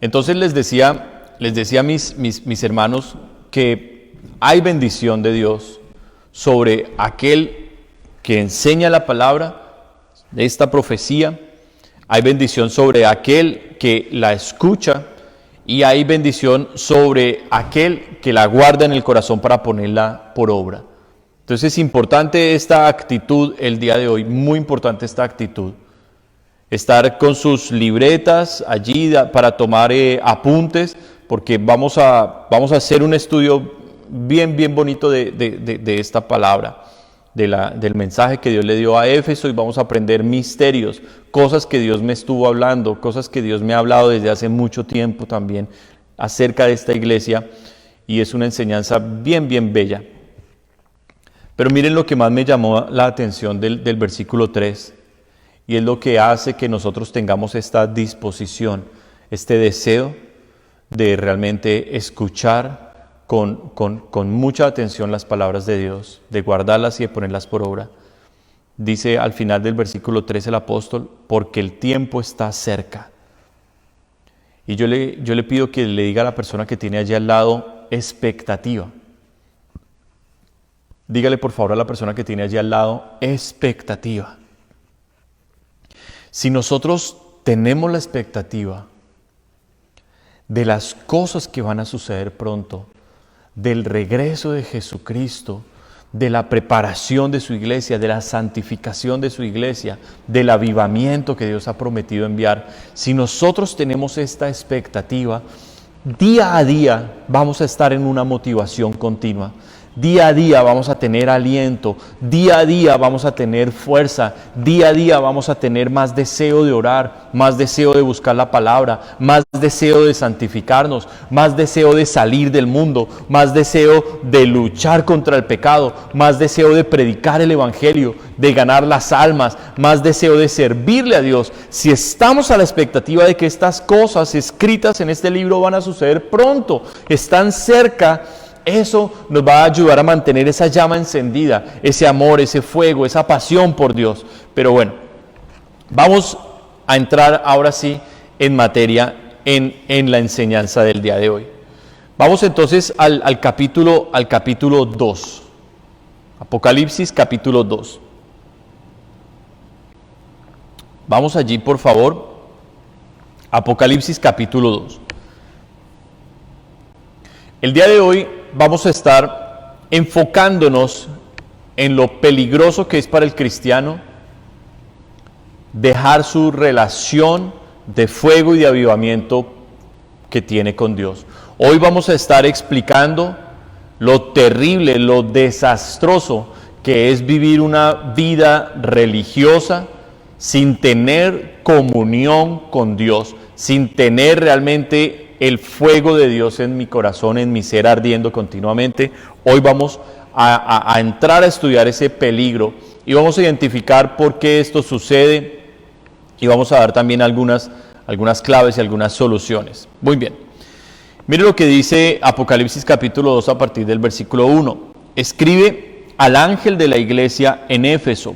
Entonces les decía a mis hermanos que hay bendición de Dios sobre aquel que enseña la palabra de esta profecía, hay bendición sobre aquel que la escucha y hay bendición sobre aquel que la guarda en el corazón para ponerla por obra. Entonces es importante esta actitud el día de hoy, muy importante esta actitud. Estar con sus libretas allí para tomar apuntes, porque vamos a hacer un estudio bien bonito de esta palabra, del mensaje que Dios le dio a Éfeso, y vamos a aprender misterios, cosas que Dios me estuvo hablando, cosas que Dios me ha hablado desde hace mucho tiempo también acerca de esta iglesia, y es una enseñanza bien bella. Pero miren lo que más me llamó la atención del versículo 3, y es lo que hace que nosotros tengamos esta disposición, este deseo de realmente escuchar con mucha atención las palabras de Dios, de guardarlas y de ponerlas por obra. Dice al final del versículo 3 el apóstol, porque el tiempo está cerca. Y yo le pido que le diga a la persona que tiene allí al lado, expectativa. Dígale por favor a la persona que tiene allí al lado, expectativa. Si nosotros tenemos la expectativa de las cosas que van a suceder pronto, del regreso de Jesucristo, de la preparación de su iglesia, de la santificación de su iglesia, del avivamiento que Dios ha prometido enviar, si nosotros tenemos esta expectativa, día a día vamos a estar en una motivación continua. Día a día vamos a tener aliento, día a día vamos a tener fuerza, día a día vamos a tener más deseo de orar, más deseo de buscar la palabra, más deseo de santificarnos, más deseo de salir del mundo, más deseo de luchar contra el pecado, más deseo de predicar el evangelio, de ganar las almas, más deseo de servirle a Dios. Si estamos a la expectativa de que estas cosas escritas en este libro van a suceder pronto, están cerca, eso nos va a ayudar a mantener esa llama encendida, ese amor, ese fuego, esa pasión por Dios. Pero bueno, vamos a entrar ahora sí en materia en la enseñanza del día de hoy. Vamos entonces al capítulo 2. Apocalipsis capítulo 2. Vamos allí por favor. Apocalipsis capítulo 2. El día de hoy vamos a estar enfocándonos en lo peligroso que es para el cristiano dejar su relación de fuego y de avivamiento que tiene con Dios. Hoy vamos a estar explicando lo terrible, lo desastroso que es vivir una vida religiosa sin tener comunión con Dios, sin tener realmente el fuego de Dios en mi corazón, en mi ser ardiendo continuamente. Hoy vamos a entrar a estudiar ese peligro y vamos a identificar por qué esto sucede y vamos a dar también algunas claves y algunas soluciones. Muy bien. Mire lo que dice Apocalipsis capítulo 2 a partir del versículo 1. Escribe al ángel de la iglesia en Éfeso,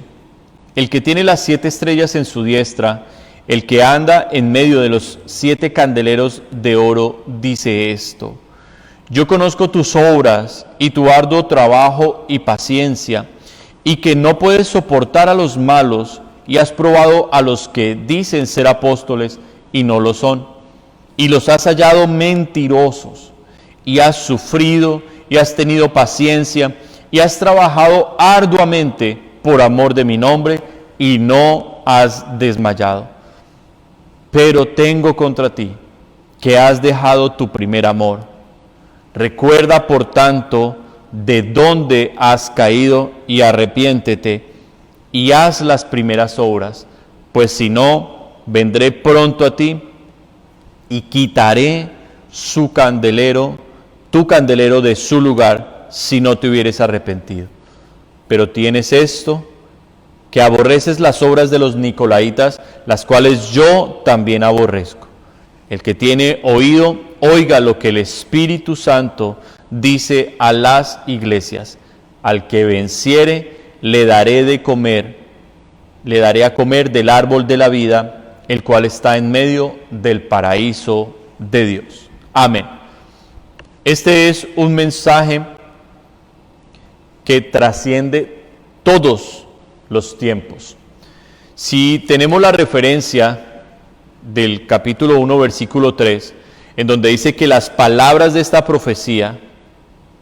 el que tiene las 7 estrellas en su diestra, el que anda en medio de los 7 candeleros de oro, dice esto: yo conozco tus obras y tu arduo trabajo y paciencia, y que no puedes soportar a los malos, y has probado a los que dicen ser apóstoles y no lo son, y los has hallado mentirosos, y has sufrido y has tenido paciencia, y has trabajado arduamente por amor de mi nombre, y no has desmayado. Pero tengo contra ti que has dejado tu primer amor. Recuerda, por tanto, de dónde has caído y arrepiéntete y haz las primeras obras, pues si no, vendré pronto a ti y quitaré tu candelero de su lugar si no te hubieres arrepentido. Pero tienes esto, que aborreces las obras de los nicolaítas, las cuales yo también aborrezco. El que tiene oído, oiga lo que el Espíritu Santo dice a las iglesias. Al que venciere, le daré a comer del árbol de la vida, el cual está en medio del paraíso de Dios. Amén. Este es un mensaje que trasciende todos los tiempos. Si tenemos la referencia del capítulo 1, versículo 3, en donde dice que las palabras de esta profecía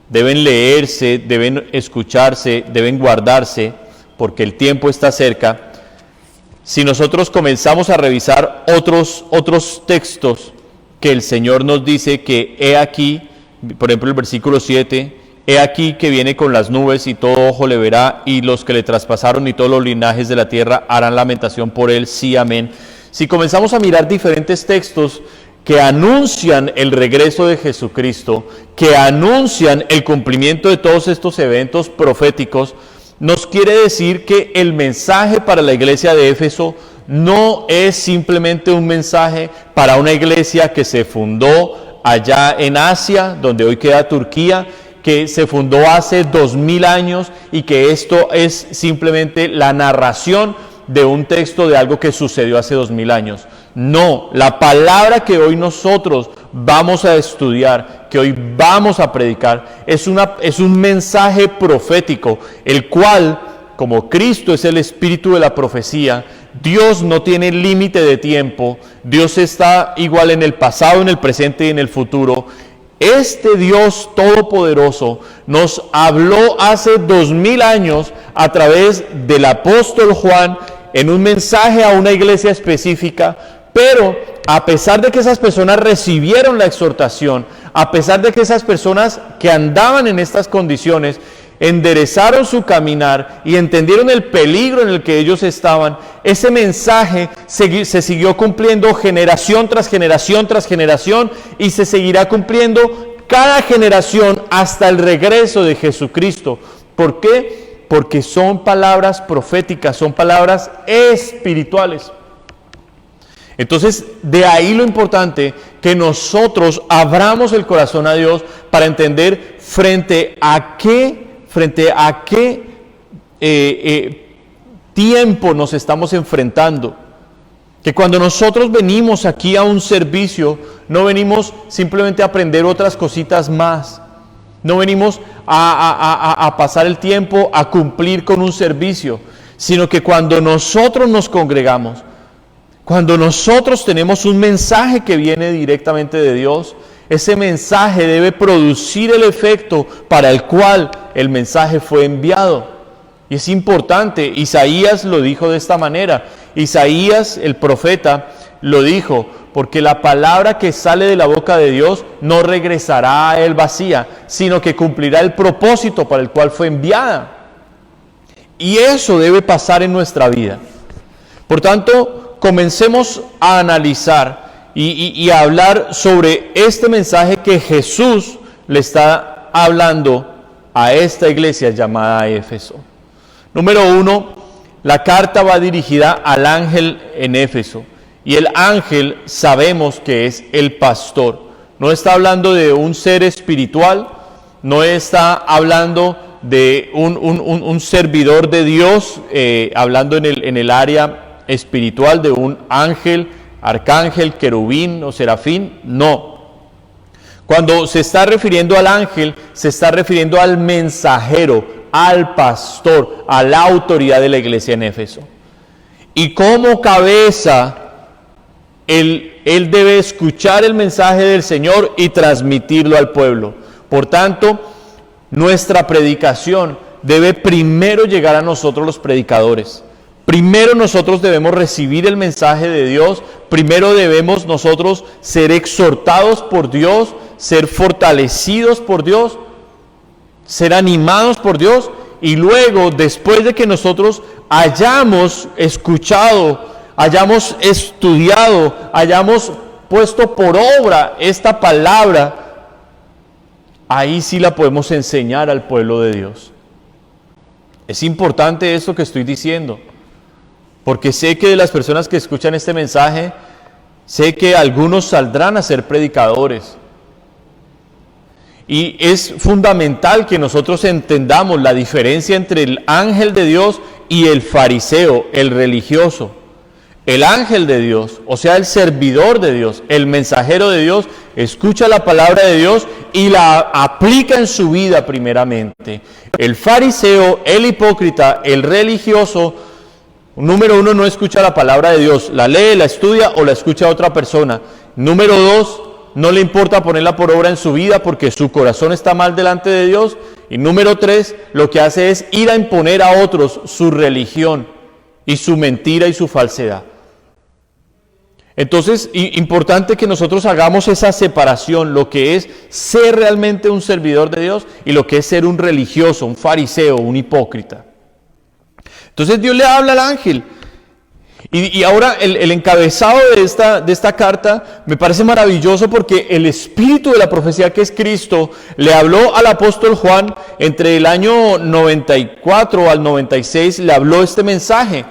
deben leerse, deben escucharse, deben guardarse, porque el tiempo está cerca. Si nosotros comenzamos a revisar otros textos que el Señor nos dice que he aquí, por ejemplo el versículo 7, he aquí que viene con las nubes y todo ojo le verá y los que le traspasaron y todos los linajes de la tierra harán lamentación por él, sí, amén. Si comenzamos a mirar diferentes textos que anuncian el regreso de Jesucristo, que anuncian el cumplimiento de todos estos eventos proféticos, nos quiere decir que el mensaje para la iglesia de Éfeso no es simplemente un mensaje para una iglesia que se fundó allá en Asia, donde hoy queda Turquía, que se fundó hace 2000 años y que esto es simplemente la narración de un texto de algo que sucedió hace 2000 años. No, la palabra que hoy nosotros vamos a estudiar, que hoy vamos a predicar, es un mensaje profético, el cual, como Cristo es el espíritu de la profecía, Dios no tiene límite de tiempo, Dios está igual en el pasado, en el presente y en el futuro. Este Dios todopoderoso nos habló hace 2000 años a través del apóstol Juan en un mensaje a una iglesia específica, pero a pesar de que esas personas recibieron la exhortación, a pesar de que esas personas que andaban en estas condiciones enderezaron su caminar y entendieron el peligro en el que ellos estaban, ese mensaje se siguió cumpliendo generación tras generación tras generación y se seguirá cumpliendo cada generación hasta el regreso de Jesucristo. ¿Por qué? Porque son palabras proféticas, son palabras espirituales. Entonces, de ahí lo importante que nosotros abramos el corazón a Dios para entender frente a qué tiempo nos estamos enfrentando. Que cuando nosotros venimos aquí a un servicio, no venimos simplemente a aprender otras cositas más. No venimos a pasar el tiempo a cumplir con un servicio, sino que cuando nosotros nos congregamos, cuando nosotros tenemos un mensaje que viene directamente de Dios, ese mensaje debe producir el efecto para el cual el mensaje fue enviado. Y es importante, Isaías lo dijo de esta manera. Isaías, el profeta, lo dijo, porque la palabra que sale de la boca de Dios no regresará a él vacía, sino que cumplirá el propósito para el cual fue enviada. Y eso debe pasar en nuestra vida. Por tanto, comencemos a analizar y a hablar sobre este mensaje que Jesús le está hablando a esta iglesia llamada Éfeso. Número 1, la carta va dirigida al ángel en Éfeso. Y el ángel sabemos que es el pastor. No está hablando de un ser espiritual, no está hablando de un servidor de Dios, hablando en el área espiritual de un ángel, arcángel, querubín o serafín, no. Cuando se está refiriendo al ángel, se está refiriendo al mensajero, al pastor, a la autoridad de la iglesia en Éfeso. Y como cabeza, él debe escuchar el mensaje del Señor y transmitirlo al pueblo. Por tanto, nuestra predicación debe primero llegar a nosotros los predicadores. Primero nosotros debemos recibir el mensaje de Dios, primero debemos nosotros ser exhortados por Dios, ser fortalecidos por Dios, ser animados por Dios, y luego, después de que nosotros hayamos escuchado, hayamos estudiado, hayamos puesto por obra esta palabra, ahí sí la podemos enseñar al pueblo de Dios. Es importante esto que estoy diciendo, porque sé que de las personas que escuchan este mensaje, sé que algunos saldrán a ser predicadores. Y es fundamental que nosotros entendamos la diferencia entre el ángel de Dios y el fariseo, el religioso. el ángel de Dios, o sea, el servidor de Dios, el mensajero de Dios, escucha la palabra de Dios y la aplica en su vida primeramente. El fariseo, el hipócrita, el religioso, número uno, no escucha la palabra de Dios, la lee, la estudia o la escucha a otra persona. Número dos, no le importa ponerla por obra en su vida porque su corazón está mal delante de Dios. Y número tres, lo que hace es ir a imponer a otros su religión y su mentira y su falsedad. Entonces, importante que nosotros hagamos esa separación, lo que es ser realmente un servidor de Dios y lo que es ser un religioso, un fariseo, un hipócrita. Entonces Dios le habla al ángel. Y ahora el encabezado de esta carta me parece maravilloso porque el espíritu de la profecía, que es Cristo, le habló al apóstol Juan entre el año 94 al 96, le habló este mensaje.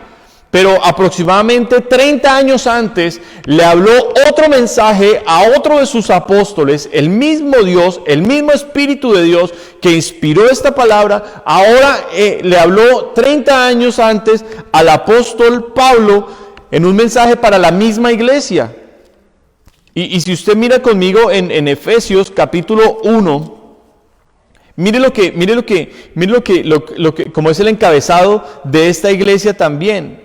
Pero aproximadamente 30 años antes le habló otro mensaje a otro de sus apóstoles, el mismo Dios, el mismo Espíritu de Dios que inspiró esta palabra. Ahora le habló 30 años antes al apóstol Pablo en un mensaje para la misma iglesia. Y si usted mira conmigo en Efesios capítulo 1, mire como es el encabezado de esta iglesia también.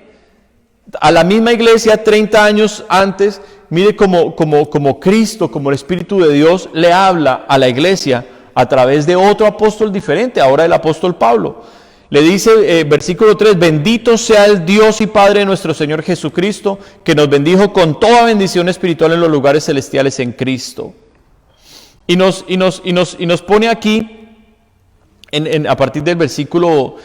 A la misma iglesia 30 años antes, mire como Cristo, como el Espíritu de Dios le habla a la iglesia a través de otro apóstol diferente, ahora el apóstol Pablo. Le dice, versículo 3, bendito sea el Dios y Padre de nuestro Señor Jesucristo, que nos bendijo con toda bendición espiritual en los lugares celestiales en Cristo. Y nos pone aquí, a partir del versículo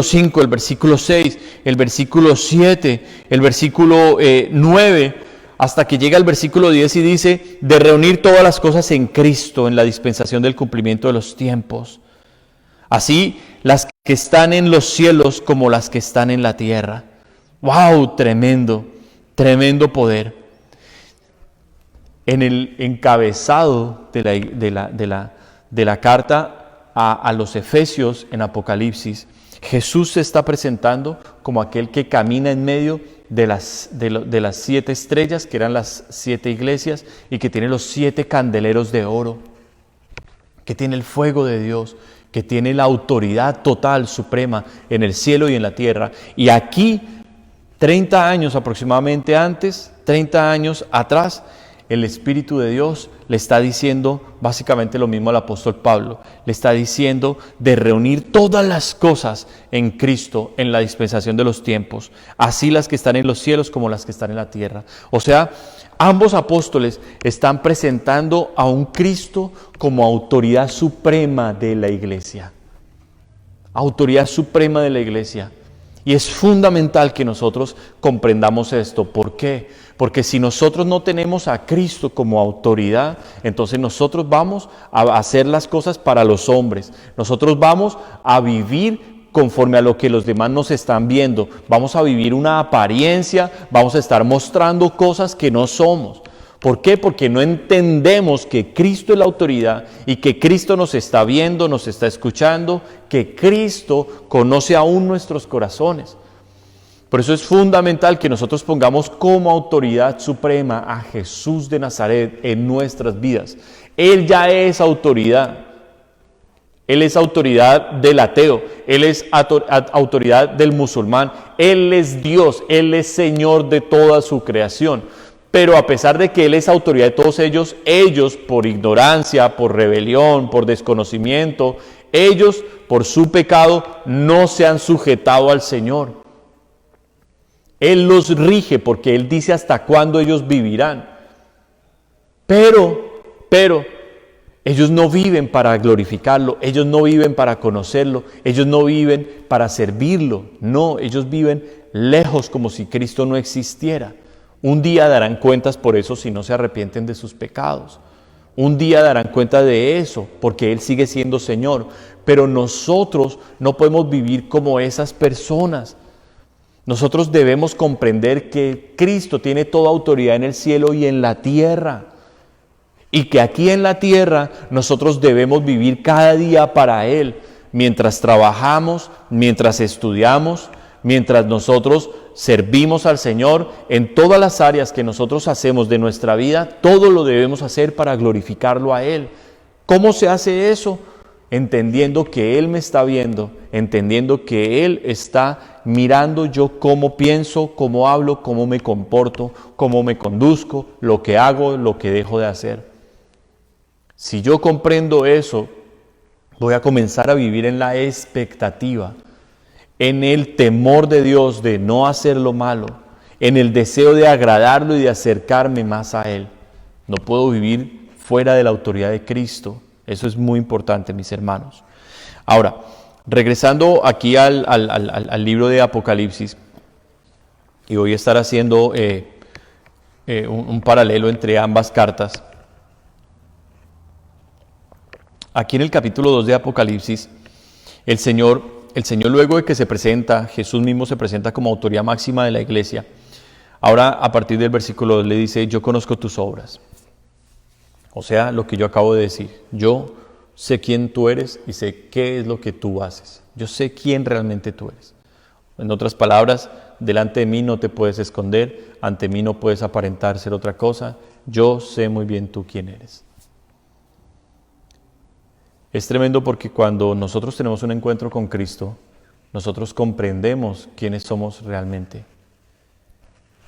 5, el versículo 6, el versículo 7, el versículo 9, hasta que llega el versículo 10 y dice, de reunir todas las cosas en Cristo, en la dispensación del cumplimiento de los tiempos. Así, las que están en los cielos como las que están en la tierra. ¡Wow! Tremendo, tremendo poder. En el encabezado de la carta a los Efesios en Apocalipsis, Jesús se está presentando como aquel que camina en medio de las 7 estrellas, que eran las 7 iglesias, y que tiene los 7 candeleros de oro, que tiene el fuego de Dios, que tiene la autoridad total, suprema, en el cielo y en la tierra. Y aquí, 30 años aproximadamente antes, 30 años atrás, el Espíritu de Dios le está diciendo básicamente lo mismo al apóstol Pablo. Le está diciendo de reunir todas las cosas en Cristo en la dispensación de los tiempos, así las que están en los cielos como las que están en la tierra. O sea, ambos apóstoles están presentando a un Cristo como autoridad suprema de la iglesia. Autoridad suprema de la iglesia. Y es fundamental que nosotros comprendamos esto. ¿Por qué? Porque si nosotros no tenemos a Cristo como autoridad, entonces nosotros vamos a hacer las cosas para los hombres. Nosotros vamos a vivir conforme a lo que los demás nos están viendo. Vamos a vivir una apariencia, vamos a estar mostrando cosas que no somos. ¿Por qué? Porque no entendemos que Cristo es la autoridad y que Cristo nos está viendo, nos está escuchando, que Cristo conoce aún nuestros corazones. Por eso es fundamental que nosotros pongamos como autoridad suprema a Jesús de Nazaret en nuestras vidas. Él ya es autoridad. Él es autoridad del ateo. Él es autoridad del musulmán. Él es Dios. Él es Señor de toda su creación. Pero a pesar de que Él es autoridad de todos ellos por ignorancia, por rebelión, por desconocimiento, ellos por su pecado no se han sujetado al Señor. Él los rige porque Él dice hasta cuándo ellos vivirán. Pero, ellos no viven para glorificarlo, ellos no viven para conocerlo, ellos no viven para servirlo. No, ellos viven lejos como si Cristo no existiera. Un día darán cuentas por eso si no se arrepienten de sus pecados. Un día darán cuenta de eso porque Él sigue siendo Señor. Pero nosotros no podemos vivir como esas personas. Nosotros debemos comprender que Cristo tiene toda autoridad en el cielo y en la tierra. Y que aquí en la tierra nosotros debemos vivir cada día para Él. Mientras trabajamos, mientras estudiamos, mientras nosotros servimos al Señor en todas las áreas que nosotros hacemos de nuestra vida, todo lo debemos hacer para glorificarlo a Él. ¿Cómo se hace eso? Entendiendo que Él me está viendo, entendiendo que Él está mirando yo cómo pienso, cómo hablo, cómo me comporto, cómo me conduzco, lo que hago, lo que dejo de hacer. Si yo comprendo eso, voy a comenzar a vivir en la expectativa, en el temor de Dios de no hacer lo malo, en el deseo de agradarlo y de acercarme más a Él. No puedo vivir fuera de la autoridad de Cristo. Eso es muy importante, mis hermanos. Ahora, regresando aquí al libro de Apocalipsis, y voy a estar haciendo un paralelo entre ambas cartas. Aquí en el capítulo 2 de Apocalipsis, el Señor luego de que se presenta, Jesús mismo se presenta como autoridad máxima de la iglesia. Ahora, a partir del versículo 2 le dice, yo conozco tus obras. O sea, lo que yo acabo de decir. Yo sé quién tú eres y sé qué es lo que tú haces. Yo sé quién realmente tú eres. En otras palabras, delante de mí no te puedes esconder, ante mí no puedes aparentar ser otra cosa. Yo sé muy bien tú quién eres. Es tremendo porque cuando nosotros tenemos un encuentro con Cristo, nosotros comprendemos quiénes somos realmente.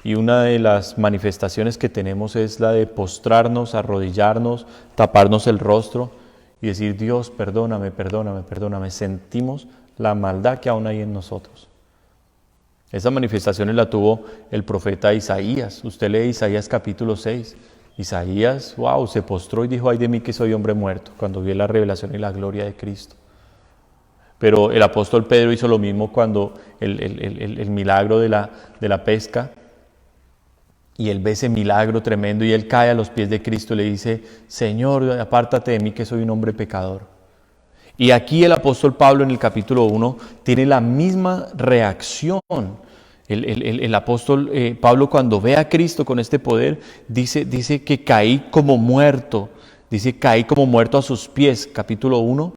Y una de las manifestaciones que tenemos es la de postrarnos, arrodillarnos, taparnos el rostro y decir, Dios, perdóname, perdóname, perdóname. Sentimos la maldad que aún hay en nosotros. Esas manifestaciones la tuvo el profeta Isaías. Usted lee Isaías capítulo 6. Isaías, se postró y dijo, ay de mí que soy hombre muerto, cuando vio la revelación y la gloria de Cristo. Pero el apóstol Pedro hizo lo mismo cuando el milagro de la pesca, y él ve ese milagro tremendo y él cae a los pies de Cristo y le dice, Señor, apártate de mí que soy un hombre pecador. Y aquí el apóstol Pablo en el capítulo 1 tiene la misma reacción. El apóstol Pablo, cuando ve a Cristo con este poder, dice que caí como muerto. Dice, caí como muerto a sus pies. Capítulo 1,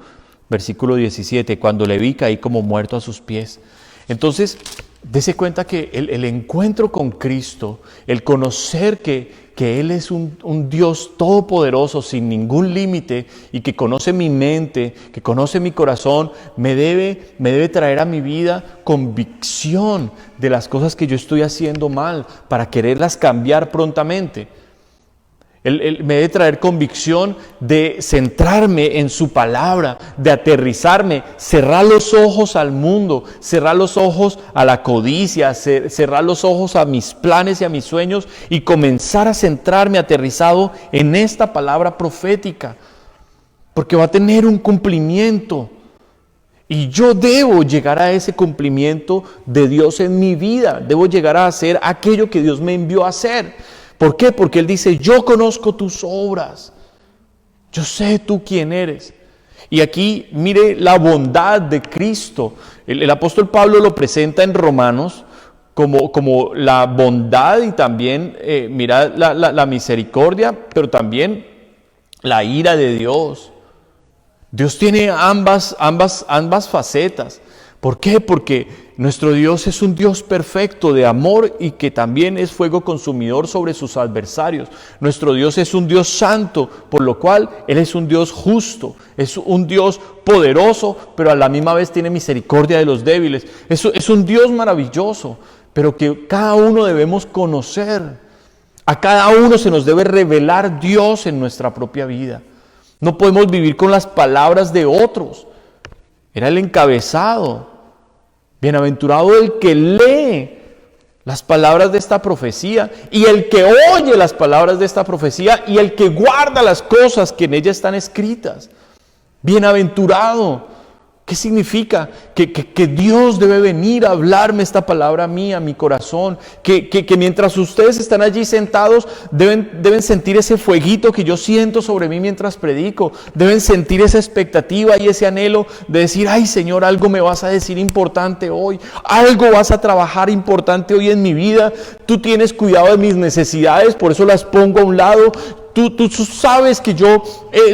versículo 17. Cuando le vi, caí como muerto a sus pies. Entonces, dése cuenta que el encuentro con Cristo, el conocer que Él es un Dios todopoderoso, sin ningún límite, y que conoce mi mente, que conoce mi corazón, me debe traer a mi vida convicción de las cosas que yo estoy haciendo mal, para quererlas cambiar prontamente. Él me debe traer convicción de centrarme en su palabra, de aterrizarme, cerrar los ojos al mundo, cerrar los ojos a la codicia, cerrar los ojos a mis planes y a mis sueños y comenzar a centrarme aterrizado en esta palabra profética, porque va a tener un cumplimiento. Y yo debo llegar a ese cumplimiento de Dios en mi vida, debo llegar a hacer aquello que Dios me envió a hacer. ¿Por qué? Porque Él dice, yo conozco tus obras, yo sé tú quién eres. Y aquí mire la bondad de Cristo. El apóstol Pablo lo presenta en Romanos como la bondad y también mira la misericordia, pero también la ira de Dios. Dios tiene ambas facetas. ¿Por qué? Porque nuestro Dios es un Dios perfecto de amor y que también es fuego consumidor sobre sus adversarios. Nuestro Dios es un Dios santo, por lo cual Él es un Dios justo, es un Dios poderoso, pero a la misma vez tiene misericordia de los débiles. Es un Dios maravilloso, pero que cada uno debemos conocer. A cada uno se nos debe revelar Dios en nuestra propia vida. No podemos vivir con las palabras de otros. Era el encabezado. Bienaventurado el que lee las palabras de esta profecía y el que oye las palabras de esta profecía y el que guarda las cosas que en ella están escritas. Bienaventurado. ¿Qué significa? Que Dios debe venir a hablarme esta palabra a mí, a mi corazón. Que mientras ustedes están allí sentados, deben sentir ese fueguito que yo siento sobre mí mientras predico. Deben sentir esa expectativa y ese anhelo de decir, ay Señor, algo me vas a decir importante hoy. Algo vas a trabajar importante hoy en mi vida. Tú tienes cuidado de mis necesidades, por eso las pongo a un lado. Tú sabes que yo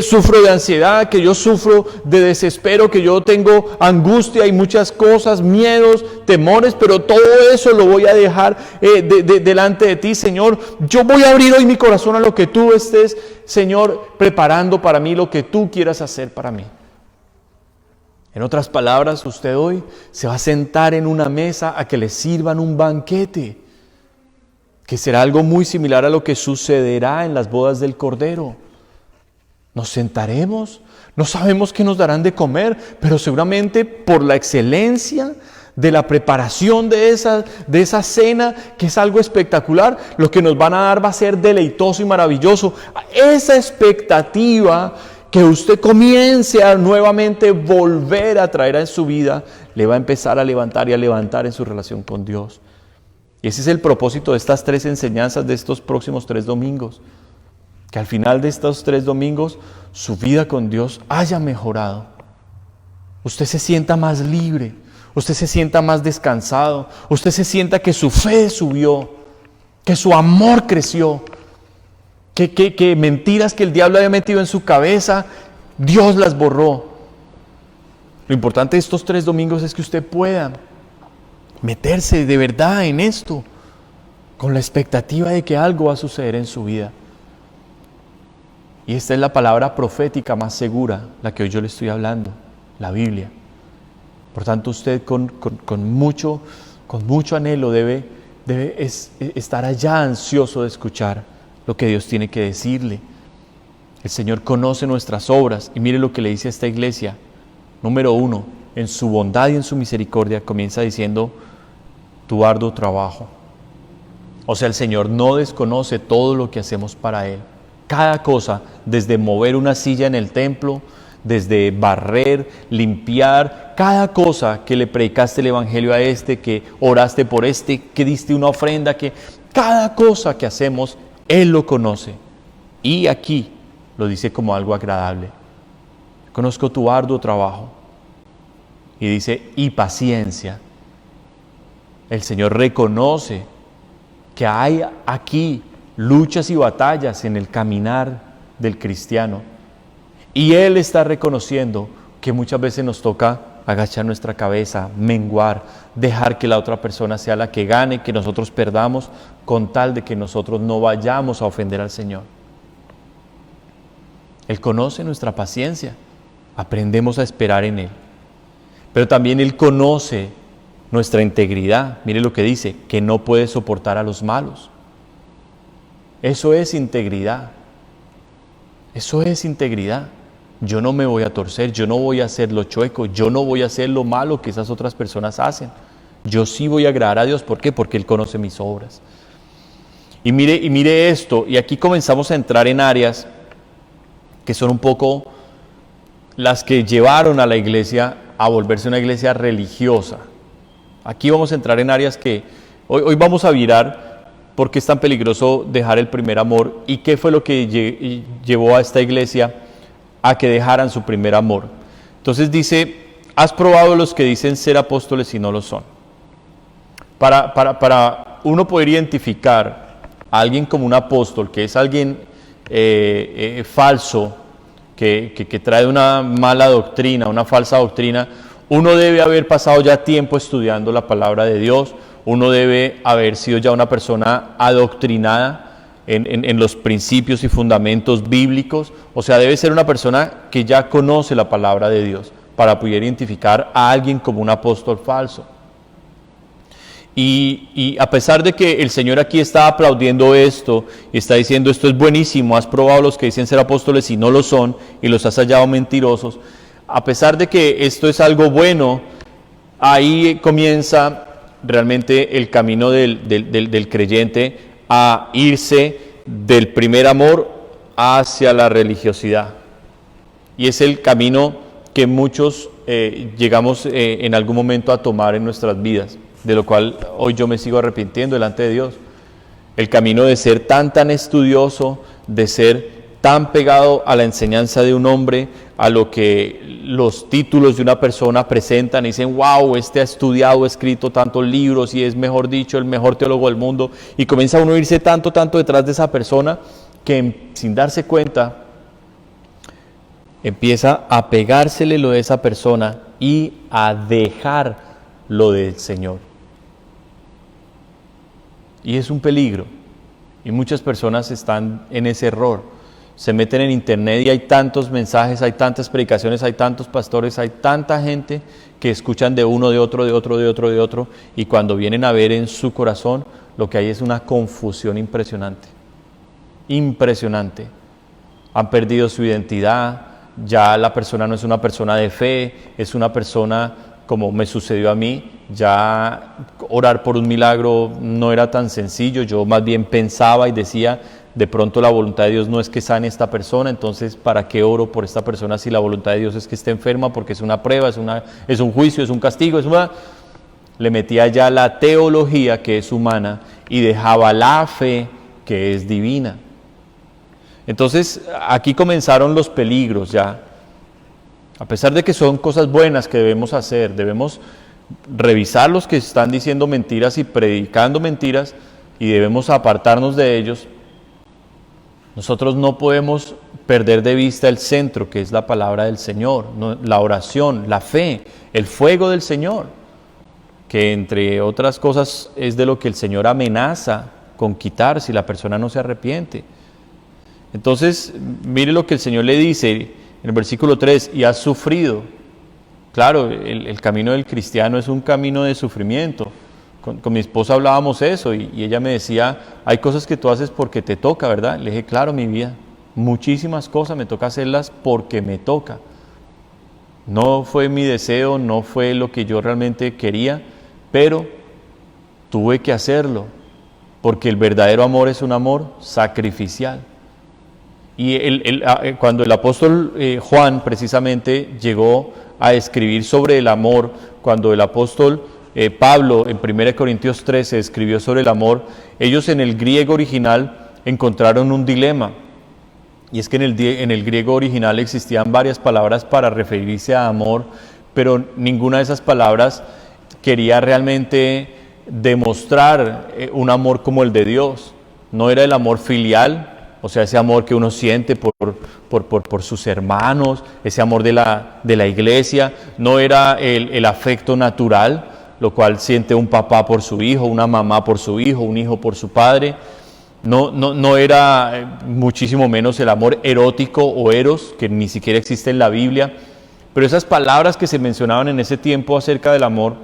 sufro de ansiedad, que yo sufro de desespero, que yo tengo angustia y muchas cosas, miedos, temores, pero todo eso lo voy a dejar delante de ti, Señor. Yo voy a abrir hoy mi corazón a lo que tú estés, Señor, preparando para mí, lo que tú quieras hacer para mí. En otras palabras, usted hoy se va a sentar en una mesa a que le sirvan un banquete, que será algo muy similar a lo que sucederá en las bodas del Cordero. Nos sentaremos, no sabemos qué nos darán de comer, pero seguramente por la excelencia de la preparación de esa cena, que es algo espectacular, lo que nos van a dar va a ser deleitoso y maravilloso. Esa expectativa que usted comience a nuevamente volver a traer en su vida, le va a empezar a levantar y a levantar en su relación con Dios. Y ese es el propósito de estas 3 enseñanzas de estos próximos 3 domingos. Que al final de estos 3 domingos, su vida con Dios haya mejorado. Usted se sienta más libre, usted se sienta más descansado, usted se sienta que su fe subió, que su amor creció, que mentiras que el diablo había metido en su cabeza, Dios las borró. Lo importante de estos 3 domingos es que usted pueda meterse de verdad en esto, con la expectativa de que algo va a suceder en su vida. Y esta es la palabra profética más segura, la que hoy yo le estoy hablando, la Biblia. Por tanto, usted con mucho anhelo debe estar allá ansioso de escuchar lo que Dios tiene que decirle. El Señor conoce nuestras obras y mire lo que le dice a esta iglesia. Número 1, en su bondad y en su misericordia comienza diciendo: tu arduo trabajo. O sea, el Señor no desconoce todo lo que hacemos para Él. Cada cosa, desde mover una silla en el templo, desde barrer, limpiar, cada cosa que le predicaste el evangelio a este, que oraste por este, que diste una ofrenda, que cada cosa que hacemos, Él lo conoce. Y aquí lo dice como algo agradable. Conozco tu arduo trabajo. Y dice, y paciencia. El Señor reconoce que hay aquí luchas y batallas en el caminar del cristiano. Y Él está reconociendo que muchas veces nos toca agachar nuestra cabeza, menguar, dejar que la otra persona sea la que gane, que nosotros perdamos, con tal de que nosotros no vayamos a ofender al Señor. Él conoce nuestra paciencia, aprendemos a esperar en Él. Pero también Él conoce nuestra integridad. Mire lo que dice, que no puede soportar a los malos. Eso es integridad. Eso es integridad. Yo no me voy a torcer, yo no voy a hacer lo chueco, yo no voy a hacer lo malo que esas otras personas hacen. Yo sí voy a agradar a Dios. ¿Por qué? Porque Él conoce mis obras. Y mire esto, y aquí comenzamos a entrar en áreas que son un poco las que llevaron a la iglesia a volverse una iglesia religiosa. Aquí vamos a entrar en áreas que hoy vamos a virar por qué es tan peligroso dejar el primer amor y qué fue lo que llevó a esta iglesia a que dejaran su primer amor. Entonces dice, has probado los que dicen ser apóstoles y no lo son. Para uno poder identificar a alguien como un apóstol, que es alguien falso, que trae una mala doctrina, una falsa doctrina, uno debe haber pasado ya tiempo estudiando la palabra de Dios, uno debe haber sido ya una persona adoctrinada en los principios y fundamentos bíblicos, o sea, debe ser una persona que ya conoce la palabra de Dios para poder identificar a alguien como un apóstol falso. Y a pesar de que el Señor aquí está aplaudiendo esto y está diciendo esto es buenísimo, has probado los que dicen ser apóstoles y no lo son y los has hallado mentirosos, a pesar de que esto es algo bueno, ahí comienza realmente el camino del creyente a irse del primer amor hacia la religiosidad. Y es el camino que muchos llegamos en algún momento a tomar en nuestras vidas, de lo cual hoy yo me sigo arrepintiendo delante de Dios. El camino de ser tan estudioso, de ser tan pegado a la enseñanza de un hombre, a lo que los títulos de una persona presentan y dicen, wow, este ha estudiado, ha escrito tantos libros y es, mejor dicho, el mejor teólogo del mundo, y comienza uno a irse tanto detrás de esa persona que sin darse cuenta empieza a pegársele lo de esa persona y a dejar lo del Señor. Y es un peligro. Y muchas personas están en ese error. Se meten en internet y hay tantos mensajes, hay tantas predicaciones, hay tantos pastores, hay tanta gente que escuchan de uno, de otro, de otro, de otro, de otro, y cuando vienen a ver en su corazón, lo que hay es una confusión impresionante. Impresionante. Han perdido su identidad, ya la persona no es una persona de fe, es una persona como me sucedió a mí. Ya orar por un milagro no era tan sencillo, yo más bien pensaba y decía, de pronto la voluntad de Dios no es que sane esta persona, entonces ¿para qué oro por esta persona si la voluntad de Dios es que esté enferma? Porque es una prueba, es un juicio, es un castigo, Le metía ya la teología que es humana y dejaba la fe que es divina. Entonces aquí comenzaron los peligros ya. A pesar de que son cosas buenas que debemos hacer, debemos revisar los que están diciendo mentiras y predicando mentiras y debemos apartarnos de ellos. Nosotros no podemos perder de vista el centro, que es la palabra del Señor, la oración, la fe, el fuego del Señor, que entre otras cosas es de lo que el Señor amenaza con quitar si la persona no se arrepiente. Entonces, mire lo que el Señor le dice en el versículo 3, y has sufrido. Claro, el camino del cristiano es un camino de sufrimiento. Con mi esposa hablábamos eso y ella me decía, hay cosas que tú haces porque te toca, ¿verdad? Le dije, claro, mi vida, muchísimas cosas me toca hacerlas porque me toca. No fue mi deseo, no fue lo que yo realmente quería, pero tuve que hacerlo, porque el verdadero amor es un amor sacrificial. Y cuando el apóstol Juan precisamente llegó a escribir sobre el amor, cuando el apóstol Pablo en 1 Corintios 13 escribió sobre el amor, ellos en el griego original encontraron un dilema, y es que en el griego original existían varias palabras para referirse a amor, pero ninguna de esas palabras quería realmente demostrar un amor como el de Dios. No era el amor filial, o sea, ese amor que uno siente por sus hermanos, ese amor de la iglesia, no era el afecto natural, lo cual siente un papá por su hijo, una mamá por su hijo, un hijo por su padre. No era muchísimo menos el amor erótico o eros, que ni siquiera existe en la Biblia. Pero esas palabras que se mencionaban en ese tiempo acerca del amor,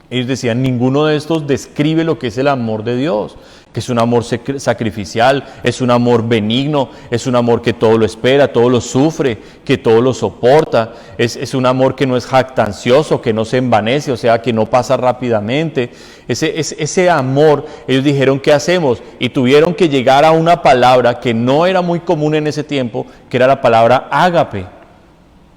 ellos decían, ninguno de estos describe lo que es el amor de Dios, que es un amor sacrificial, es un amor benigno, es un amor que todo lo espera, todo lo sufre, que todo lo soporta, es un amor que no es jactancioso, que no se envanece, o sea, que no pasa rápidamente. Ese amor, ellos dijeron, ¿qué hacemos? Y tuvieron que llegar a una palabra que no era muy común en ese tiempo, que era la palabra ágape,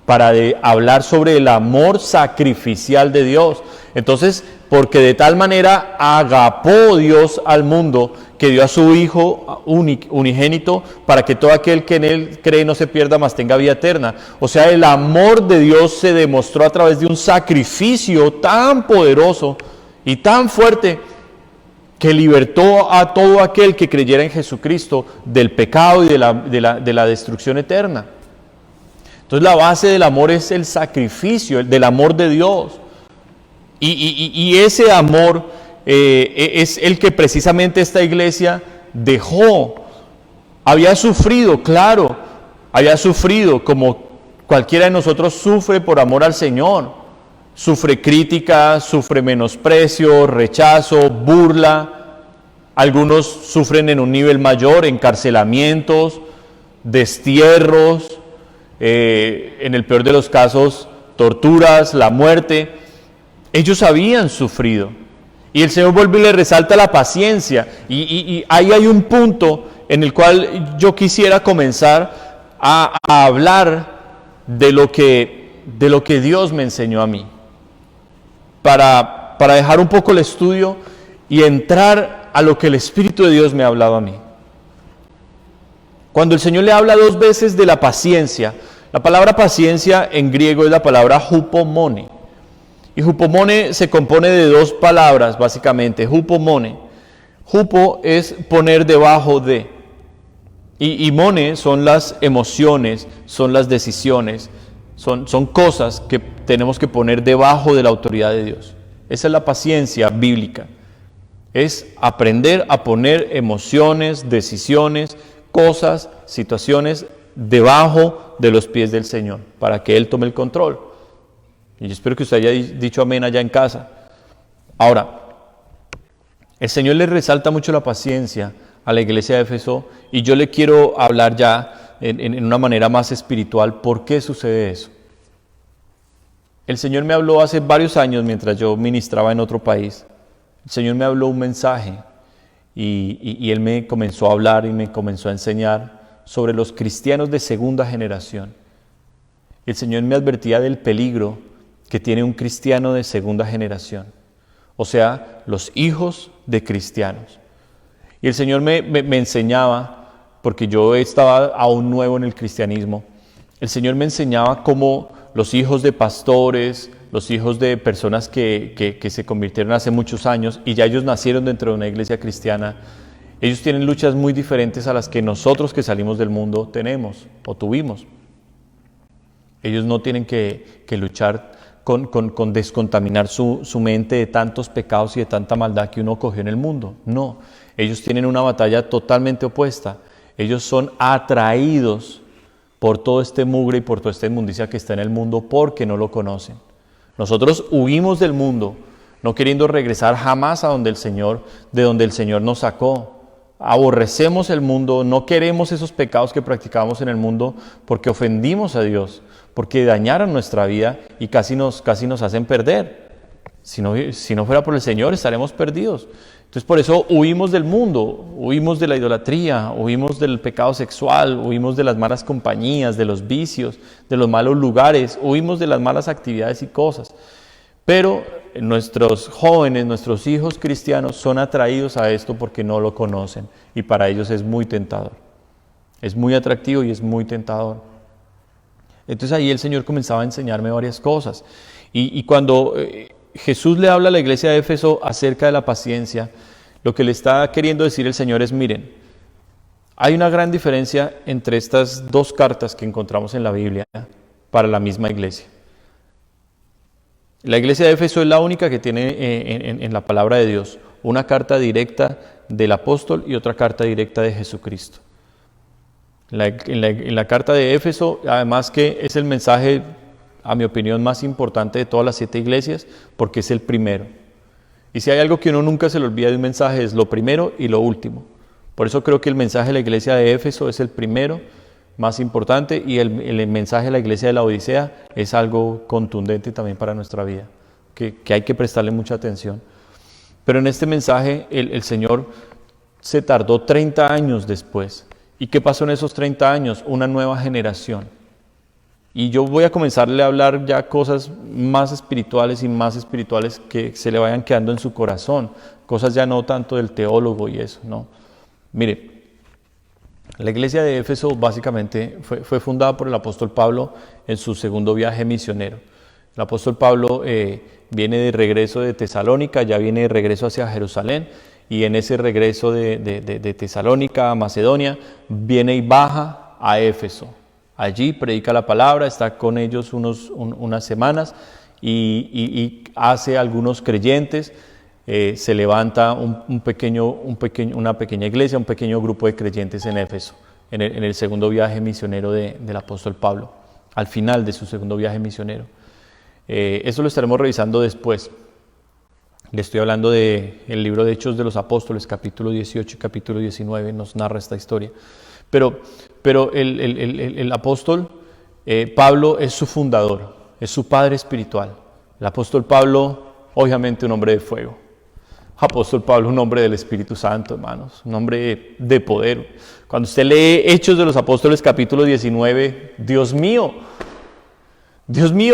para hablar sobre el amor sacrificial de Dios. Entonces, porque de tal manera agapó Dios al mundo, que dio a su Hijo unigénito, para que todo aquel que en Él cree no se pierda, mas tenga vida eterna. O sea, el amor de Dios se demostró a través de un sacrificio tan poderoso y tan fuerte, que libertó a todo aquel que creyera en Jesucristo del pecado y de la destrucción eterna. Entonces la base del amor es el sacrificio, del amor de Dios. Y ese amor es el que precisamente esta iglesia dejó. Había sufrido, claro, había sufrido como cualquiera de nosotros sufre por amor al Señor. Sufre crítica, sufre menosprecio, rechazo, burla. Algunos sufren en un nivel mayor, encarcelamientos, destierros, en el peor de los casos, torturas, la muerte. Ellos habían sufrido. Y el Señor vuelve y le resalta la paciencia. Y ahí hay un punto en el cual yo quisiera comenzar a hablar de lo que Dios me enseñó a mí. Para dejar un poco el estudio y entrar a lo que el Espíritu de Dios me ha hablado a mí. Cuando el Señor le habla 2 veces de la paciencia, la palabra paciencia en griego es la palabra hupomone. Y hupomone se compone de 2 palabras, básicamente. Hupomone. Hupo es poner debajo de. Y mone son las emociones, son las decisiones, son cosas que tenemos que poner debajo de la autoridad de Dios. Esa es la paciencia bíblica. Es aprender a poner emociones, decisiones, cosas, situaciones debajo de los pies del Señor, para que Él tome el control. Y yo espero que usted haya dicho amén allá en casa. Ahora, el Señor le resalta mucho la paciencia a la iglesia de Éfeso, y yo le quiero hablar ya en una manera más espiritual. ¿Por qué sucede eso? El Señor me habló hace varios años mientras yo ministraba en otro país. El Señor me habló un mensaje y Él me comenzó a hablar y me comenzó a enseñar sobre los cristianos de segunda generación. El Señor me advertía del peligro que tiene un cristiano de segunda generación, o sea, los hijos de cristianos. Y el Señor me enseñaba, porque yo estaba aún nuevo en el cristianismo, el Señor me enseñaba cómo los hijos de pastores, los hijos de personas que se convirtieron hace muchos años y ya ellos nacieron dentro de una iglesia cristiana, ellos tienen luchas muy diferentes a las que nosotros que salimos del mundo tenemos o tuvimos. Ellos no tienen que luchar con descontaminar su mente de tantos pecados y de tanta maldad que uno cogió en el mundo. No, ellos tienen una batalla totalmente opuesta. Ellos son atraídos por todo este mugre y por toda esta inmundicia que está en el mundo porque no lo conocen. Nosotros huimos del mundo, no queriendo regresar jamás a donde el Señor, de donde el Señor nos sacó. Aborrecemos el mundo, no queremos esos pecados que practicábamos en el mundo porque ofendimos a Dios, porque dañaron nuestra vida y casi nos hacen perder. Si no fuera por el Señor, estaremos perdidos. Entonces por eso huimos del mundo, huimos de la idolatría, huimos del pecado sexual, huimos de las malas compañías, de los vicios, de los malos lugares, huimos de las malas actividades y cosas. Pero nuestros jóvenes, nuestros hijos cristianos son atraídos a esto porque no lo conocen y para ellos es muy tentador. Es muy atractivo y es muy tentador. Entonces ahí el Señor comenzaba a enseñarme varias cosas. Y cuando Jesús le habla a la iglesia de Éfeso acerca de la paciencia, lo que le está queriendo decir el Señor es, miren, hay una gran diferencia entre estas dos cartas que encontramos en la Biblia para la misma iglesia. La iglesia de Éfeso es la única que tiene en la palabra de Dios una carta directa del apóstol y otra carta directa de Jesucristo. En la carta de Éfeso, además que es el mensaje, a mi opinión, más importante de todas las 7 iglesias, porque es el primero. Y si hay algo que uno nunca se le olvida de un mensaje, es lo primero y lo último. Por eso creo que el mensaje de la iglesia de Éfeso es el primero, más importante, y el mensaje de la iglesia de la Odisea es algo contundente también para nuestra vida, que hay que prestarle mucha atención. Pero en este mensaje el Señor se tardó 30 años después. ¿Y qué pasó en esos 30 años? Una nueva generación. Y yo voy a comenzarle a hablar ya cosas más espirituales y más espirituales que se le vayan quedando en su corazón. Cosas ya no tanto del teólogo y eso, no. Mire, la iglesia de Éfeso básicamente fue fundada por el apóstol Pablo en su segundo viaje misionero. El apóstol Pablo viene de regreso de Tesalónica, ya viene de regreso hacia Jerusalén, y en ese regreso de Tesalónica a Macedonia, viene y baja a Éfeso. Allí predica la palabra, está con ellos unas semanas y hace algunos creyentes. Se levanta una pequeña iglesia, un pequeño grupo de creyentes en Éfeso, en el segundo viaje misionero del apóstol Pablo, al final de su segundo viaje misionero. Eso lo estaremos revisando después. Le estoy hablando del libro de Hechos de los Apóstoles, capítulo 18 y capítulo 19, nos narra esta historia. Pero el apóstol Pablo es su fundador, es su padre espiritual. El apóstol Pablo, obviamente un hombre de fuego. Apóstol Pablo, un hombre del Espíritu Santo, hermanos, un hombre de poder. Cuando usted lee Hechos de los Apóstoles, capítulo 19, Dios mío,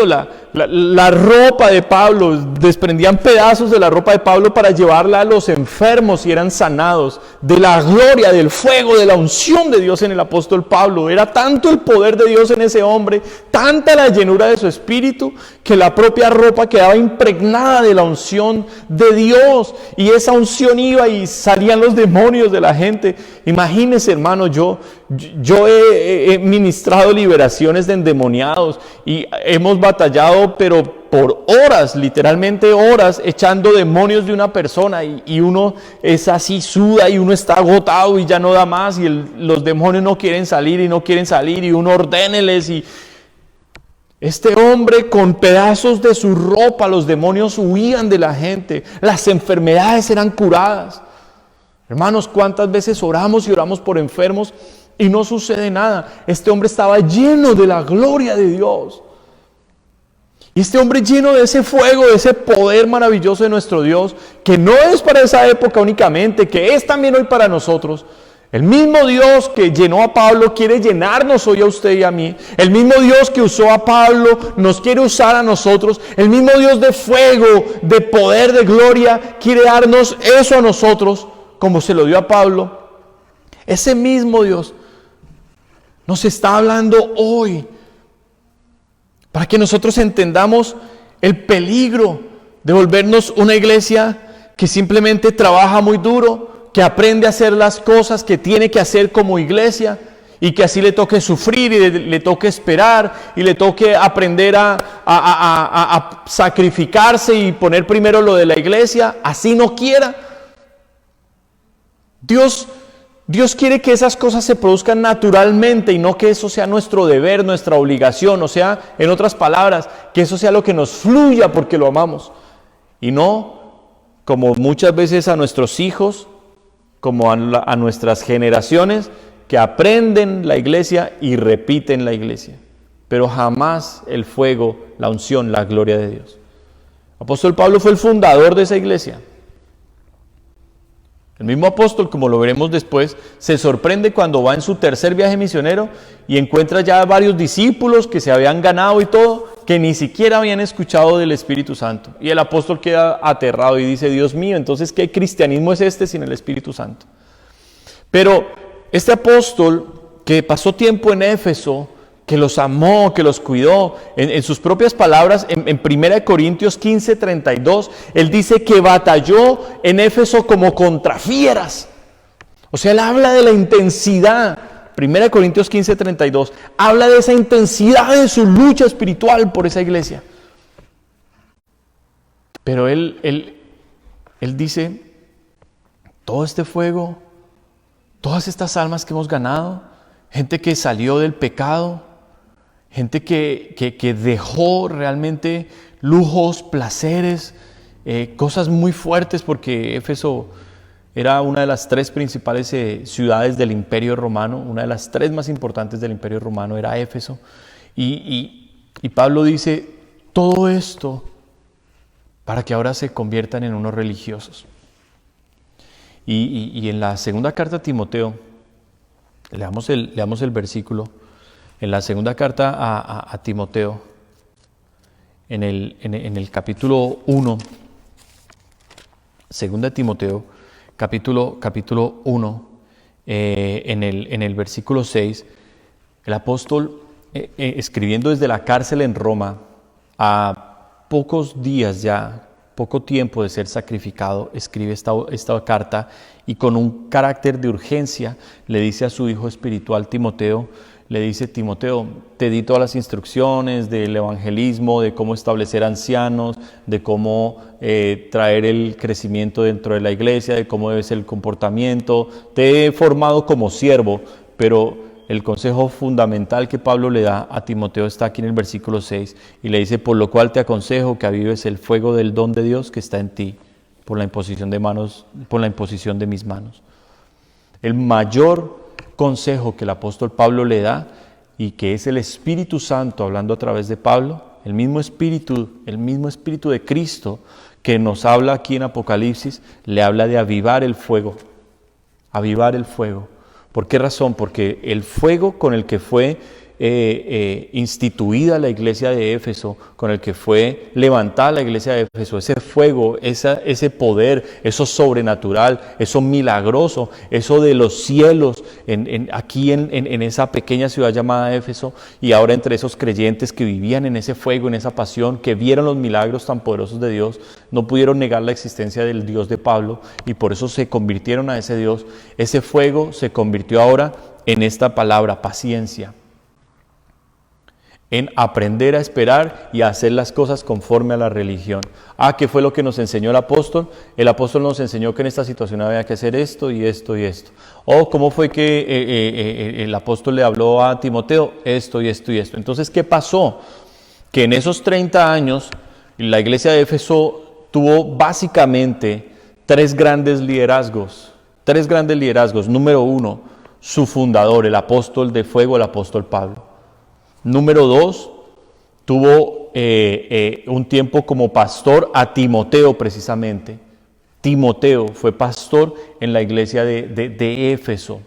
la ropa de Pablo, desprendían pedazos de la ropa de Pablo para llevarla a los enfermos y eran sanados. De la gloria, del fuego, de la unción de Dios en el apóstol Pablo. Era tanto el poder de Dios en ese hombre, tanta la llenura de su espíritu, que la propia ropa quedaba impregnada de la unción de Dios. Y esa unción iba y salían los demonios de la gente. Imagínense, hermano, yo Yo he ministrado liberaciones de endemoniados y hemos batallado, pero por horas, literalmente horas, echando demonios de una persona y uno es así, suda y uno está agotado y ya no da más y los demonios no quieren salir y uno ordéneles y... Este hombre con pedazos de su ropa, los demonios huían de la gente, las enfermedades eran curadas. Hermanos, ¿cuántas veces oramos y oramos por enfermos y no sucede nada? Este hombre estaba lleno de la gloria de Dios. Y este hombre lleno de ese fuego, de ese poder maravilloso de nuestro Dios, que no es para esa época únicamente, que es también hoy para nosotros. El mismo Dios que llenó a Pablo quiere llenarnos hoy a usted y a mí. El mismo Dios que usó a Pablo nos quiere usar a nosotros. El mismo Dios de fuego, de poder, de gloria, quiere darnos eso a nosotros, como se lo dio a Pablo. Ese mismo Dios nos está hablando hoy para que nosotros entendamos el peligro de volvernos una iglesia que simplemente trabaja muy duro, que aprende a hacer las cosas que tiene que hacer como iglesia y que así le toque sufrir y le toque esperar y le toque aprender a sacrificarse y poner primero lo de la iglesia, así no quiera. Dios quiere que esas cosas se produzcan naturalmente y no que eso sea nuestro deber, nuestra obligación, o sea, en otras palabras, que eso sea lo que nos fluya porque lo amamos y no como muchas veces a nuestros hijos, como a nuestras generaciones que aprenden la iglesia y repiten la iglesia, pero jamás el fuego, la unción, la gloria de Dios. El apóstol Pablo fue el fundador de esa iglesia. El mismo apóstol, como lo veremos después, se sorprende cuando va en su tercer viaje misionero y encuentra ya varios discípulos que se habían ganado y todo, que ni siquiera habían escuchado del Espíritu Santo. Y el apóstol queda aterrado y dice, Dios mío, entonces ¿qué cristianismo es este sin el Espíritu Santo? Pero este apóstol que pasó tiempo en Éfeso, que los amó, que los cuidó, en sus propias palabras, en 1 Corintios 15:32, él dice que batalló en Éfeso como contra fieras. O sea, él habla de la intensidad. 1 Corintios 15:32, habla de esa intensidad de su lucha espiritual por esa iglesia. Pero él dice, todo este fuego, todas estas almas que hemos ganado, gente que salió del pecado, gente que dejó realmente lujos, placeres, cosas muy fuertes, porque Éfeso era una de las 3 principales ciudades del Imperio Romano, una de las 3 más importantes del Imperio Romano era Éfeso. Y Pablo dice, todo esto para que ahora se conviertan en unos religiosos. Y en la segunda carta a Timoteo, leamos el versículo. En la segunda carta a Timoteo, en el capítulo 1, segunda de Timoteo, capítulo 1, en el versículo 6, el apóstol, escribiendo desde la cárcel en Roma, a pocos días ya, poco tiempo de ser sacrificado, escribe esta carta y con un carácter de urgencia le dice a su hijo espiritual Timoteo, le dice, Timoteo, te di todas las instrucciones del evangelismo, de cómo establecer ancianos, de cómo traer el crecimiento dentro de la iglesia, de cómo debe ser el comportamiento. Te he formado como siervo, pero el consejo fundamental que Pablo le da a Timoteo está aquí en el versículo 6 y le dice, por lo cual te aconsejo que avives el fuego del don de Dios que está en ti, por la imposición de mis manos. El mayor consejo que el apóstol Pablo le da y que es el Espíritu Santo hablando a través de Pablo, el mismo Espíritu de Cristo que nos habla aquí en Apocalipsis, le habla de avivar el fuego. Avivar el fuego. ¿Por qué razón? Porque el fuego con el que fue instituida la iglesia de Éfeso, con el que fue levantada la iglesia de Éfeso, ese fuego, ese poder, eso sobrenatural, eso milagroso, eso de los cielos, aquí en esa pequeña ciudad llamada Éfeso, y ahora entre esos creyentes que vivían en ese fuego, en esa pasión, que vieron los milagros tan poderosos de Dios, no pudieron negar la existencia del Dios de Pablo, y por eso se convirtieron a ese Dios. Ese fuego se convirtió ahora en esta palabra, paciencia, en aprender a esperar y a hacer las cosas conforme a la religión. ¿Qué fue lo que nos enseñó el apóstol? El apóstol nos enseñó que en esta situación había que hacer esto y esto y esto. ¿Cómo fue que el apóstol le habló a Timoteo? Esto y esto y esto. Entonces, ¿qué pasó? Que en esos 30 años, la iglesia de Éfeso tuvo básicamente tres grandes liderazgos. Número uno, su fundador, el apóstol de fuego, el apóstol Pablo. Número dos, tuvo un tiempo como pastor a Timoteo precisamente. Timoteo fue pastor en la iglesia de Éfeso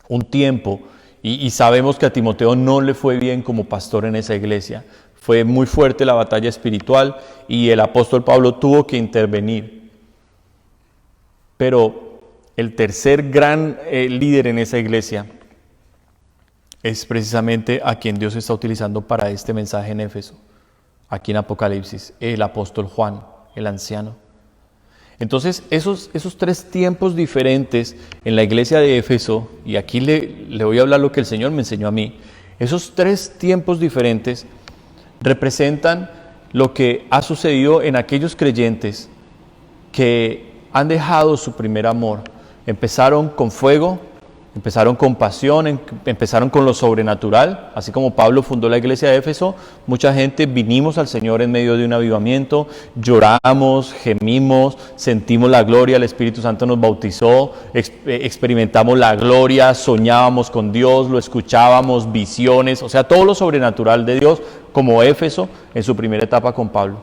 un tiempo, y sabemos que a Timoteo no le fue bien como pastor en esa iglesia. Fue muy fuerte la batalla espiritual y el apóstol Pablo tuvo que intervenir. Pero el tercer gran líder en esa iglesia es precisamente a quien Dios está utilizando para este mensaje en Éfeso, aquí en Apocalipsis, el apóstol Juan, el anciano. Entonces, esos tres tiempos diferentes en la iglesia de Éfeso, y aquí le voy a hablar lo que el Señor me enseñó a mí, esos tres tiempos diferentes representan lo que ha sucedido en aquellos creyentes que han dejado su primer amor. Empezaron con fuego, empezaron con pasión, empezaron con lo sobrenatural, así como Pablo fundó la iglesia de Éfeso. Mucha gente vinimos al Señor en medio de un avivamiento, lloramos, gemimos, sentimos la gloria, el Espíritu Santo nos bautizó, experimentamos la gloria, soñábamos con Dios, lo escuchábamos, visiones, o sea, todo lo sobrenatural de Dios, como Éfeso en su primera etapa con Pablo.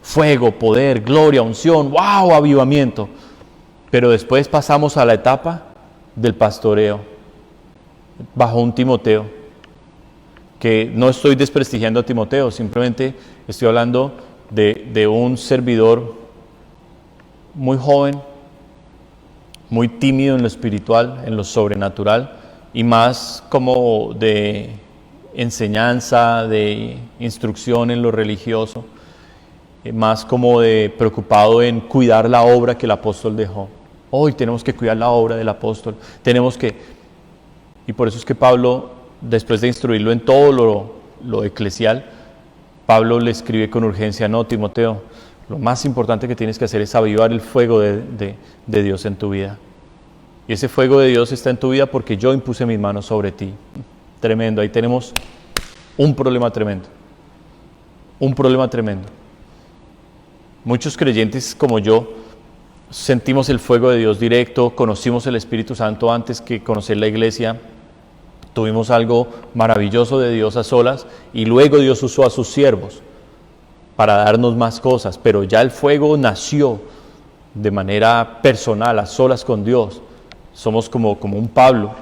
Fuego, poder, gloria, unción, ¡wow!, avivamiento. Pero después pasamos a la etapa del pastoreo, bajo un Timoteo, que no estoy desprestigiando a Timoteo, simplemente estoy hablando de un servidor muy joven, muy tímido en lo espiritual, en lo sobrenatural, y más como de enseñanza, de instrucción en lo religioso, más como de preocupado en cuidar la obra que el apóstol dejó. Hoy tenemos que cuidar la obra del apóstol, y por eso es que Pablo, después de instruirlo en todo lo eclesial, Pablo le escribe con urgencia: no, Timoteo, lo más importante que tienes que hacer es avivar el fuego de Dios en tu vida. Y ese fuego de Dios está en tu vida porque yo impuse mis manos sobre ti. Tremendo, ahí tenemos un problema tremendo. Muchos creyentes como yo sentimos el fuego de Dios directo, conocimos el Espíritu Santo antes que conocer la iglesia, tuvimos algo maravilloso de Dios a solas, y luego Dios usó a sus siervos para darnos más cosas, pero ya el fuego nació de manera personal, a solas con Dios. Somos como un Pablo,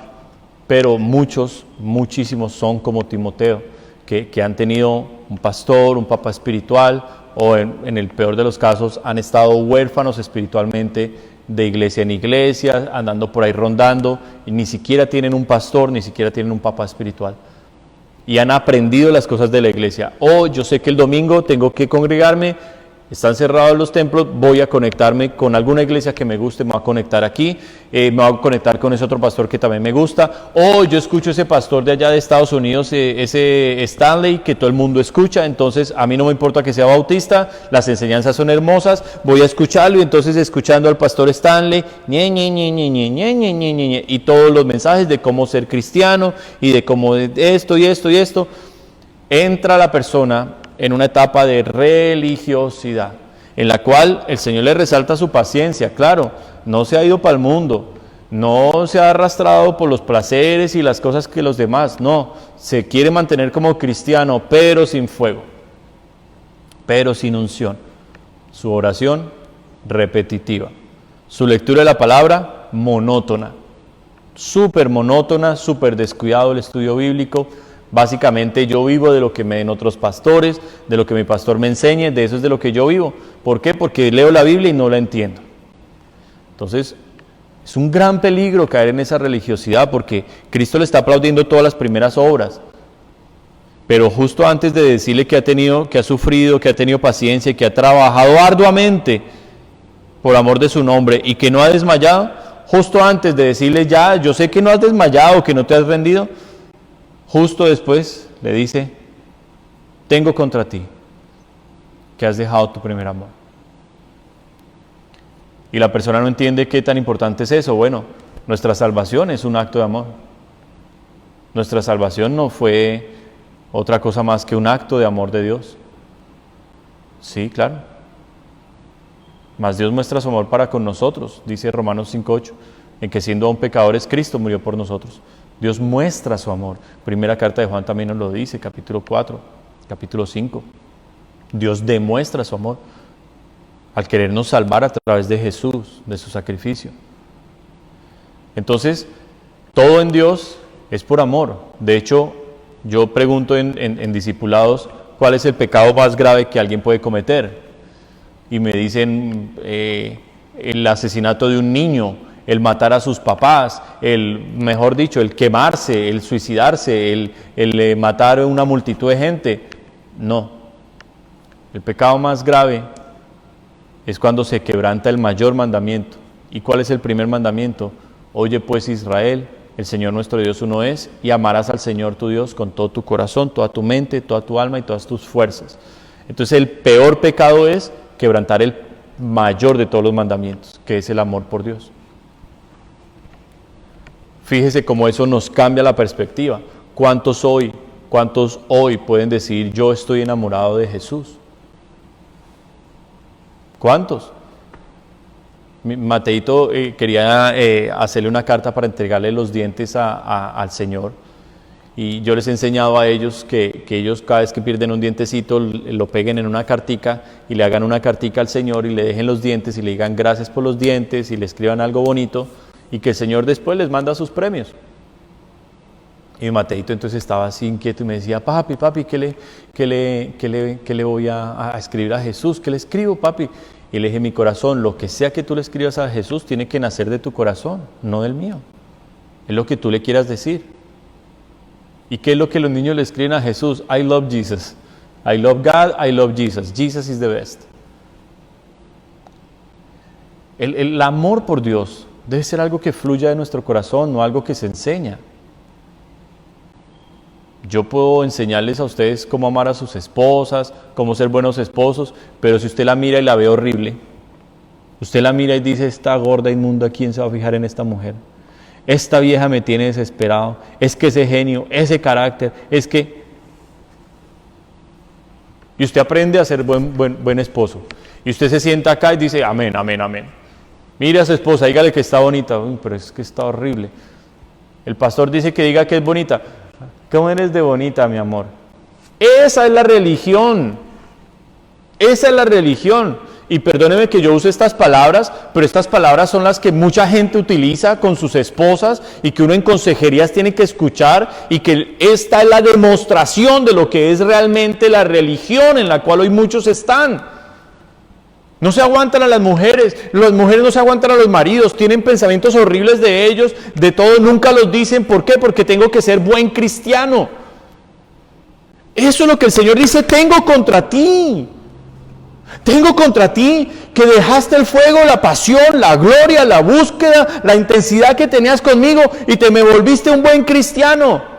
pero muchísimos son como Timoteo, que han tenido un pastor, un papá espiritual, o en el peor de los casos han estado huérfanos espiritualmente, de iglesia en iglesia, andando por ahí rondando, y ni siquiera tienen un pastor, ni siquiera tienen un papá espiritual, y han aprendido las cosas de la iglesia. Yo sé que el domingo tengo que congregarme, están cerrados los templos, voy a conectarme con alguna iglesia que me guste, me voy a conectar aquí, me voy a conectar con ese otro pastor que también me gusta, yo escucho ese pastor de allá de Estados Unidos, ese Stanley, que todo el mundo escucha, entonces a mí no me importa que sea bautista, las enseñanzas son hermosas, voy a escucharlo, y entonces escuchando al pastor Stanley, y todos los mensajes de cómo ser cristiano, y de cómo esto y esto y esto, entra la persona en una etapa de religiosidad, en la cual el Señor le resalta su paciencia. Claro, no se ha ido para el mundo, no se ha arrastrado por los placeres y las cosas que los demás, no, se quiere mantener como cristiano, pero sin fuego, pero sin unción. Su oración repetitiva, su lectura de la palabra monótona, súper descuidado el estudio bíblico, Básicamente yo vivo de lo que me den otros pastores, de lo que mi pastor me enseñe, de eso es de lo que yo vivo. ¿Por qué? Porque leo la Biblia y no la entiendo. Entonces, es un gran peligro caer en esa religiosidad porque Cristo le está aplaudiendo todas las primeras obras. Pero justo antes de decirle que ha sufrido, que ha tenido paciencia, que ha trabajado arduamente por amor de su nombre y que no ha desmayado, justo antes de decirle ya, yo sé que no has desmayado, que no te has rendido, justo después le dice, tengo contra ti que has dejado tu primer amor. Y la persona no entiende qué tan importante es eso. Bueno, nuestra salvación es un acto de amor. Nuestra salvación no fue otra cosa más que un acto de amor de Dios. Sí, claro. Mas Dios muestra su amor para con nosotros, dice Romanos 5:8, en que siendo aún pecadores, Cristo murió por nosotros. Dios muestra su amor. Primera carta de Juan también nos lo dice, capítulo 4, capítulo 5. Dios demuestra su amor al querernos salvar a través de Jesús, de su sacrificio. Entonces, todo en Dios es por amor. De hecho, yo pregunto en discipulados, ¿cuál es el pecado más grave que alguien puede cometer? Y me dicen, el asesinato de un niño, el matar a sus papás, mejor dicho, el quemarse, el suicidarse, el matar a una multitud de gente. No. El pecado más grave es cuando se quebranta el mayor mandamiento. ¿Y cuál es el primer mandamiento? Oye pues Israel, el Señor nuestro Dios uno es, y amarás al Señor tu Dios con todo tu corazón, toda tu mente, toda tu alma y todas tus fuerzas. Entonces el peor pecado es quebrantar el mayor de todos los mandamientos, que es el amor por Dios. Fíjese cómo eso nos cambia la perspectiva. ¿Cuántos hoy pueden decir yo estoy enamorado de Jesús? ¿Cuántos? Mateito quería hacerle una carta para entregarle los dientes al Señor, y yo les he enseñado a ellos que ellos cada vez que pierden un dientecito lo peguen en una cartica y le hagan una cartica al Señor y le dejen los dientes y le digan gracias por los dientes y le escriban algo bonito y que el Señor después les manda sus premios. Y Mateito entonces estaba así inquieto y me decía, papi, ¿qué le voy a escribir a Jesús? ¿Qué le escribo, papi? Y le dije, mi corazón, lo que sea que tú le escribas a Jesús tiene que nacer de tu corazón, no del mío. Es lo que tú le quieras decir. ¿Y qué es lo que los niños le escriben a Jesús? I love Jesus. I love God, I love Jesus. Jesus is the best. El amor por Dios debe ser algo que fluya de nuestro corazón, no algo que se enseña. Yo puedo enseñarles a ustedes cómo amar a sus esposas, cómo ser buenos esposos, pero si usted la mira y la ve horrible, usted la mira y dice, esta gorda inmunda, ¿quién se va a fijar en esta mujer? Esta vieja me tiene desesperado, es que ese genio, ese carácter, es que... Y usted aprende a ser buen esposo. Y usted se sienta acá y dice, amén, amén, amén. Mire a su esposa, dígale que está bonita. Uy, pero es que está horrible. El pastor dice que diga que es bonita. ¿Cómo eres de bonita, mi amor? Esa es la religión. Esa es la religión. Y perdóneme que yo use estas palabras, pero estas palabras son las que mucha gente utiliza con sus esposas y que uno en consejerías tiene que escuchar, y que esta es la demostración de lo que es realmente la religión en la cual hoy muchos están. No se aguantan a las mujeres no se aguantan a los maridos, tienen pensamientos horribles de ellos, de todo, nunca los dicen. ¿Por qué? Porque tengo que ser buen cristiano. Eso es lo que el Señor dice, tengo contra ti. Tengo contra ti que dejaste el fuego, la pasión, la gloria, la búsqueda, la intensidad que tenías conmigo y te me volviste un buen cristiano.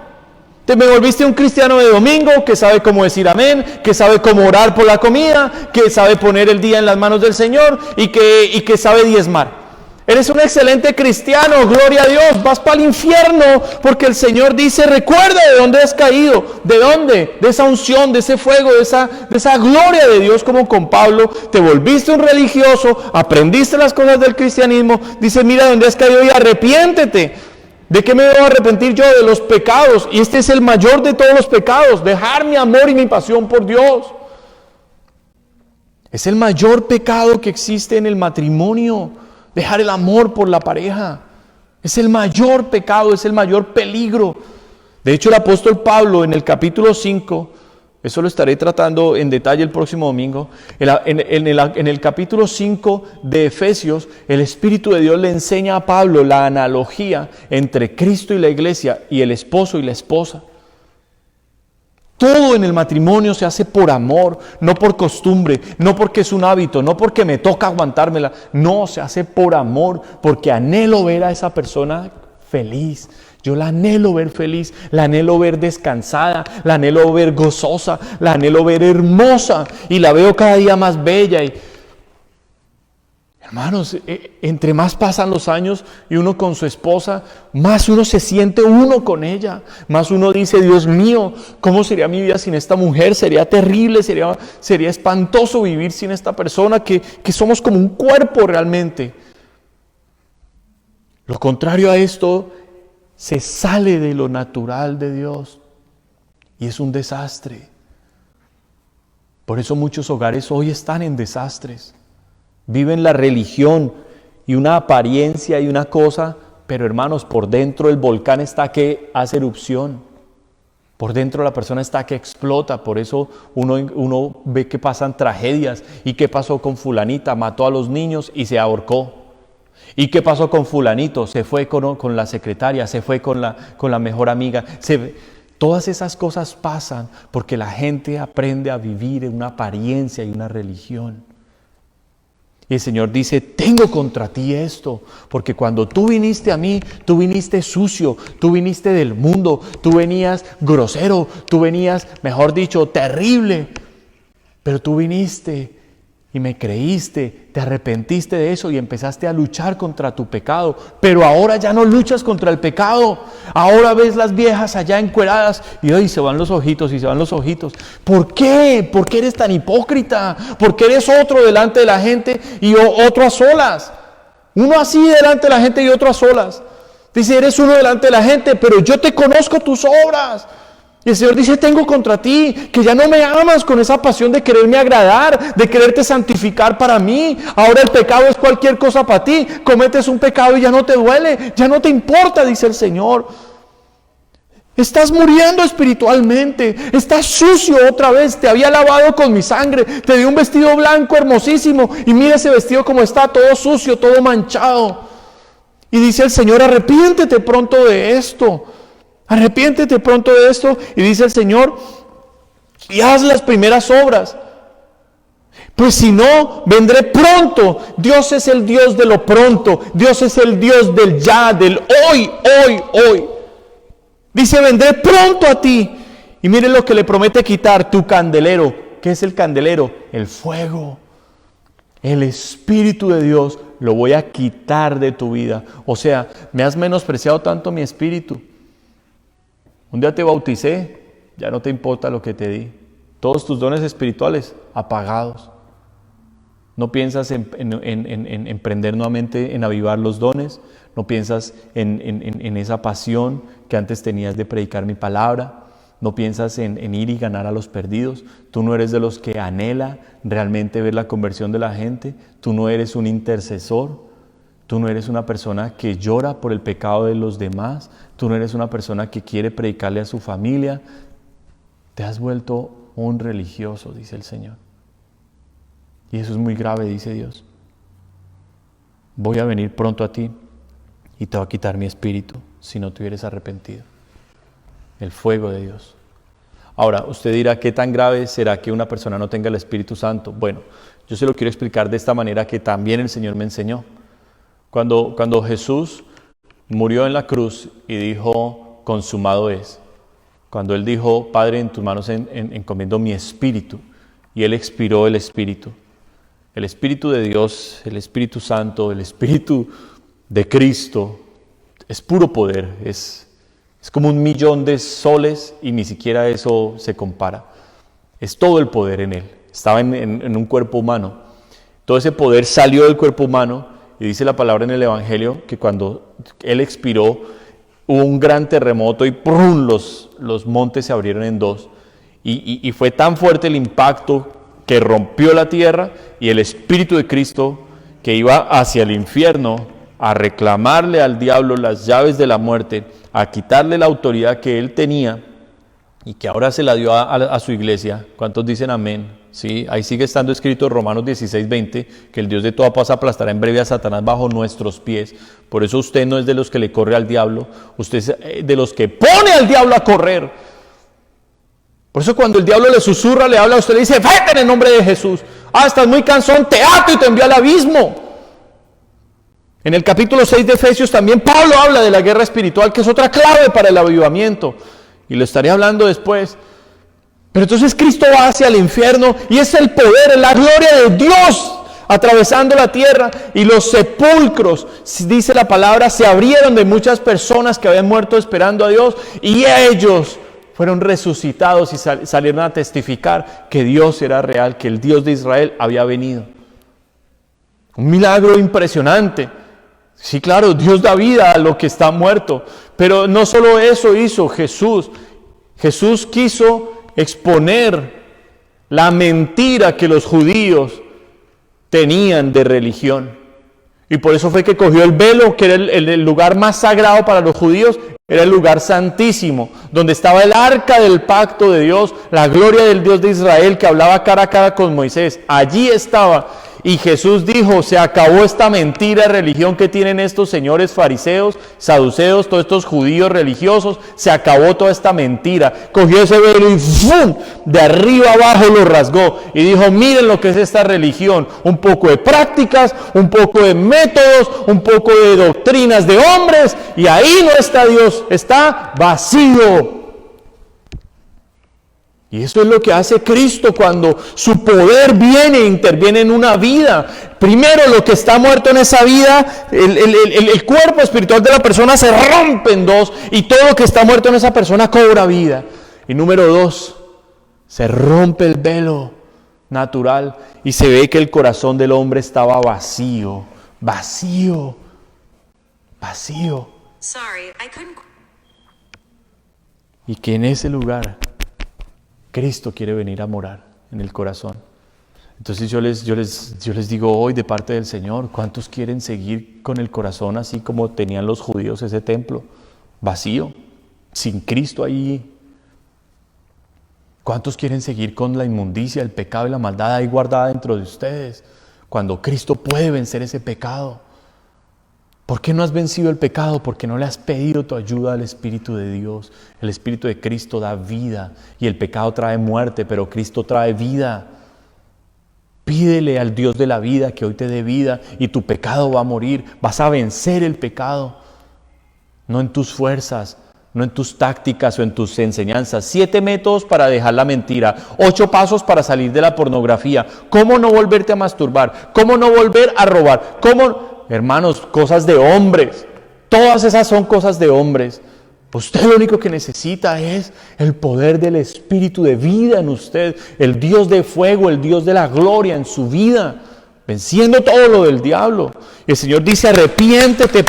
Te me volviste un cristiano de domingo que sabe cómo decir amén, que sabe cómo orar por la comida, que sabe poner el día en las manos del Señor y que sabe diezmar. Eres un excelente cristiano, gloria a Dios. Vas para el infierno porque el Señor dice, recuerda de dónde has caído. ¿De dónde? De esa unción, de ese fuego, de esa gloria de Dios, como con Pablo. Te volviste un religioso, aprendiste las cosas del cristianismo. Dice, mira dónde has caído y arrepiéntete. ¿De qué me debo arrepentir yo? De los pecados. Y este es el mayor de todos los pecados, dejar mi amor y mi pasión por Dios. Es el mayor pecado que existe en el matrimonio, dejar el amor por la pareja. Es el mayor pecado, es el mayor peligro. De hecho, el apóstol Pablo en el capítulo 5, eso lo estaré tratando en detalle el próximo domingo, en el capítulo 5 de Efesios, el Espíritu de Dios le enseña a Pablo la analogía entre Cristo y la iglesia y el esposo y la esposa. Todo en el matrimonio se hace por amor, no por costumbre, no porque es un hábito, no porque me toca aguantármela. No, se hace por amor, porque anhelo ver a esa persona feliz. Yo la anhelo ver feliz, la anhelo ver descansada, la anhelo ver gozosa, la anhelo ver hermosa y la veo cada día más bella. Y, hermanos, entre más pasan los años y uno con su esposa, más uno se siente uno con ella, más uno dice, Dios mío, ¿cómo sería mi vida sin esta mujer? Sería terrible, sería espantoso vivir sin esta persona, que somos como un cuerpo realmente. Lo contrario a esto se sale de lo natural de Dios y es un desastre. Por eso muchos hogares hoy están en desastres. Viven la religión y una apariencia y una cosa, pero hermanos, por dentro el volcán está que hace erupción. Por dentro la persona está que explota. Por eso uno ve que pasan tragedias. ¿Y qué pasó con fulanita? Mató a los niños y se ahorcó. ¿Y qué pasó con fulanito? Se fue con la secretaria, se fue con la mejor amiga. Todas esas cosas pasan porque la gente aprende a vivir en una apariencia y una religión. Y el Señor dice, tengo contra ti esto, porque cuando tú viniste a mí, tú viniste sucio, tú viniste del mundo, tú venías grosero, tú venías, mejor dicho, terrible. Pero tú viniste y me creíste, te arrepentiste de eso y empezaste a luchar contra tu pecado. Pero ahora ya no luchas contra el pecado. Ahora ves las viejas allá encueradas y hoy se van los ojitos y se van los ojitos. ¿Por qué? ¿Por qué eres tan hipócrita? ¿Por qué eres otro delante de la gente y otro a solas? Uno así delante de la gente y otro a solas. Dice, eres uno delante de la gente, pero yo te conozco tus obras. Y el Señor dice, tengo contra ti, que ya no me amas con esa pasión de quererme agradar, de quererte santificar para mí. Ahora el pecado es cualquier cosa para ti. Cometes un pecado y ya no te duele, ya no te importa, dice el Señor. Estás muriendo espiritualmente, estás sucio otra vez, te había lavado con mi sangre, te di un vestido blanco hermosísimo y mira ese vestido como está, todo sucio, todo manchado. Y dice el Señor, arrepiéntete pronto de esto. Arrepiéntete pronto de esto, y dice el Señor, y haz las primeras obras. Pues si no, vendré pronto. Dios es el Dios de lo pronto. Dios es el Dios del ya, del hoy. Dice, vendré pronto a ti. Y mire lo que le promete quitar, tu candelero. ¿Qué es el candelero? El fuego. El Espíritu de Dios lo voy a quitar de tu vida. O sea, me has menospreciado tanto mi espíritu. Un día te bauticé, ya no te importa lo que te di. Todos tus dones espirituales apagados. No piensas en prender nuevamente, en avivar los dones. No piensas en esa pasión que antes tenías de predicar mi palabra. No piensas en ir y ganar a los perdidos. Tú no eres de los que anhela realmente ver la conversión de la gente. Tú no eres un intercesor. Tú no eres una persona que llora por el pecado de los demás. Tú no eres una persona que quiere predicarle a su familia. Te has vuelto un religioso, dice el Señor. Y eso es muy grave, dice Dios. Voy a venir pronto a ti y te voy a quitar mi espíritu si no te hubieras arrepentido. El fuego de Dios. Ahora, usted dirá, ¿qué tan grave será que una persona no tenga el Espíritu Santo? Bueno, yo se lo quiero explicar de esta manera que también el Señor me enseñó. Cuando Jesús murió en la cruz y dijo, consumado es. Cuando Él dijo, Padre, en tus manos encomiendo mi espíritu. Y Él expiró el Espíritu. El Espíritu de Dios, el Espíritu Santo, el Espíritu de Cristo, es puro poder. Es como 1,000,000 de soles y ni siquiera eso se compara. Es todo el poder en Él. Estaba en un cuerpo humano. Todo ese poder salió del cuerpo humano. Y dice la palabra en el Evangelio que cuando Él expiró, hubo un gran terremoto y ¡prum! Los montes se abrieron en dos. Y fue tan fuerte el impacto que rompió la tierra y el Espíritu de Cristo que iba hacia el infierno a reclamarle al diablo las llaves de la muerte, a quitarle la autoridad que él tenía y que ahora se la dio a su iglesia. ¿Cuántos dicen amén? Sí, ahí sigue estando escrito en Romanos 16:20, que el Dios de toda paz aplastará en breve a Satanás bajo nuestros pies. Por eso usted no es de los que le corre al diablo, usted es de los que pone al diablo a correr. Por eso cuando el diablo le susurra, le habla a usted, le dice, vete en el nombre de Jesús. Ah, estás muy cansón, te ato y te envío al abismo. En el capítulo 6 de Efesios también Pablo habla de la guerra espiritual, que es otra clave para el avivamiento. Y lo estaré hablando después. Pero entonces Cristo va hacia el infierno y es el poder, es la gloria de Dios atravesando la tierra, y los sepulcros, dice la palabra, se abrieron de muchas personas que habían muerto esperando a Dios, y ellos fueron resucitados y salieron a testificar que Dios era real, que el Dios de Israel había venido. Un milagro impresionante. Sí, claro, Dios da vida a lo que está muerto, pero no solo eso hizo Jesús. Jesús quiso exponer la mentira que los judíos tenían de religión. Y por eso fue que cogió el velo, que era el lugar más sagrado para los judíos, era el lugar santísimo, donde estaba el arca del pacto de Dios, la gloria del Dios de Israel que hablaba cara a cara con Moisés. Allí estaba. Y Jesús dijo, se acabó esta mentira de religión que tienen estos señores fariseos, saduceos, todos estos judíos religiosos. Se acabó toda esta mentira. Cogió ese velo y ¡fum!, de arriba abajo lo rasgó. Y dijo, miren lo que es esta religión. Un poco de prácticas, un poco de métodos, un poco de doctrinas de hombres. Y ahí no está Dios, está vacío. Y eso es lo que hace Cristo cuando su poder viene e interviene en una vida. Primero, lo que está muerto en esa vida, el cuerpo espiritual de la persona se rompe en dos, y todo lo que está muerto en esa persona cobra vida. Y número 2, se rompe el velo natural y se ve que el corazón del hombre estaba vacío, vacío, vacío. Y que en ese lugar Cristo quiere venir a morar en el corazón. Entonces yo les digo hoy de parte del Señor, ¿cuántos quieren seguir con el corazón así como tenían los judíos ese templo? Vacío, sin Cristo ahí. ¿Cuántos quieren seguir con la inmundicia, el pecado y la maldad ahí guardada dentro de ustedes? Cuando Cristo puede vencer ese pecado. ¿Por qué no has vencido el pecado? Porque no le has pedido tu ayuda al Espíritu de Dios. El Espíritu de Cristo da vida y el pecado trae muerte, pero Cristo trae vida. Pídele al Dios de la vida que hoy te dé vida y tu pecado va a morir. Vas a vencer el pecado. No en tus fuerzas, no en tus tácticas o en tus enseñanzas. 7 métodos para dejar la mentira. 8 pasos para salir de la pornografía. ¿Cómo no volverte a masturbar? ¿Cómo no volver a robar? Hermanos, cosas de hombres. Todas esas son cosas de hombres. Usted lo único que necesita es el poder del Espíritu de vida en usted. El Dios de fuego, el Dios de la gloria en su vida. Venciendo todo lo del diablo. Y el Señor dice, arrepiéntete.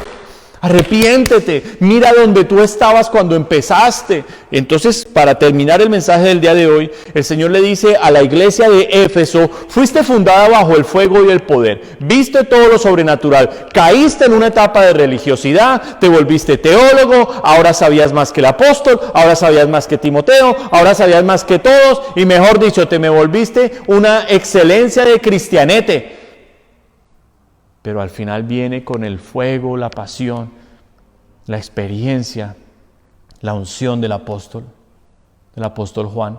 Arrepiéntete, mira donde tú estabas cuando empezaste. Entonces, para terminar el mensaje del día de hoy, el Señor le dice a la iglesia de Éfeso, fuiste fundada bajo el fuego y el poder, viste todo lo sobrenatural, caíste en una etapa de religiosidad, te volviste teólogo, ahora sabías más que el apóstol, ahora sabías más que Timoteo, ahora sabías más que todos, y mejor dicho, te me volviste una excelencia de cristianete. Pero al final viene con el fuego, la pasión, la experiencia, la unción del apóstol Juan,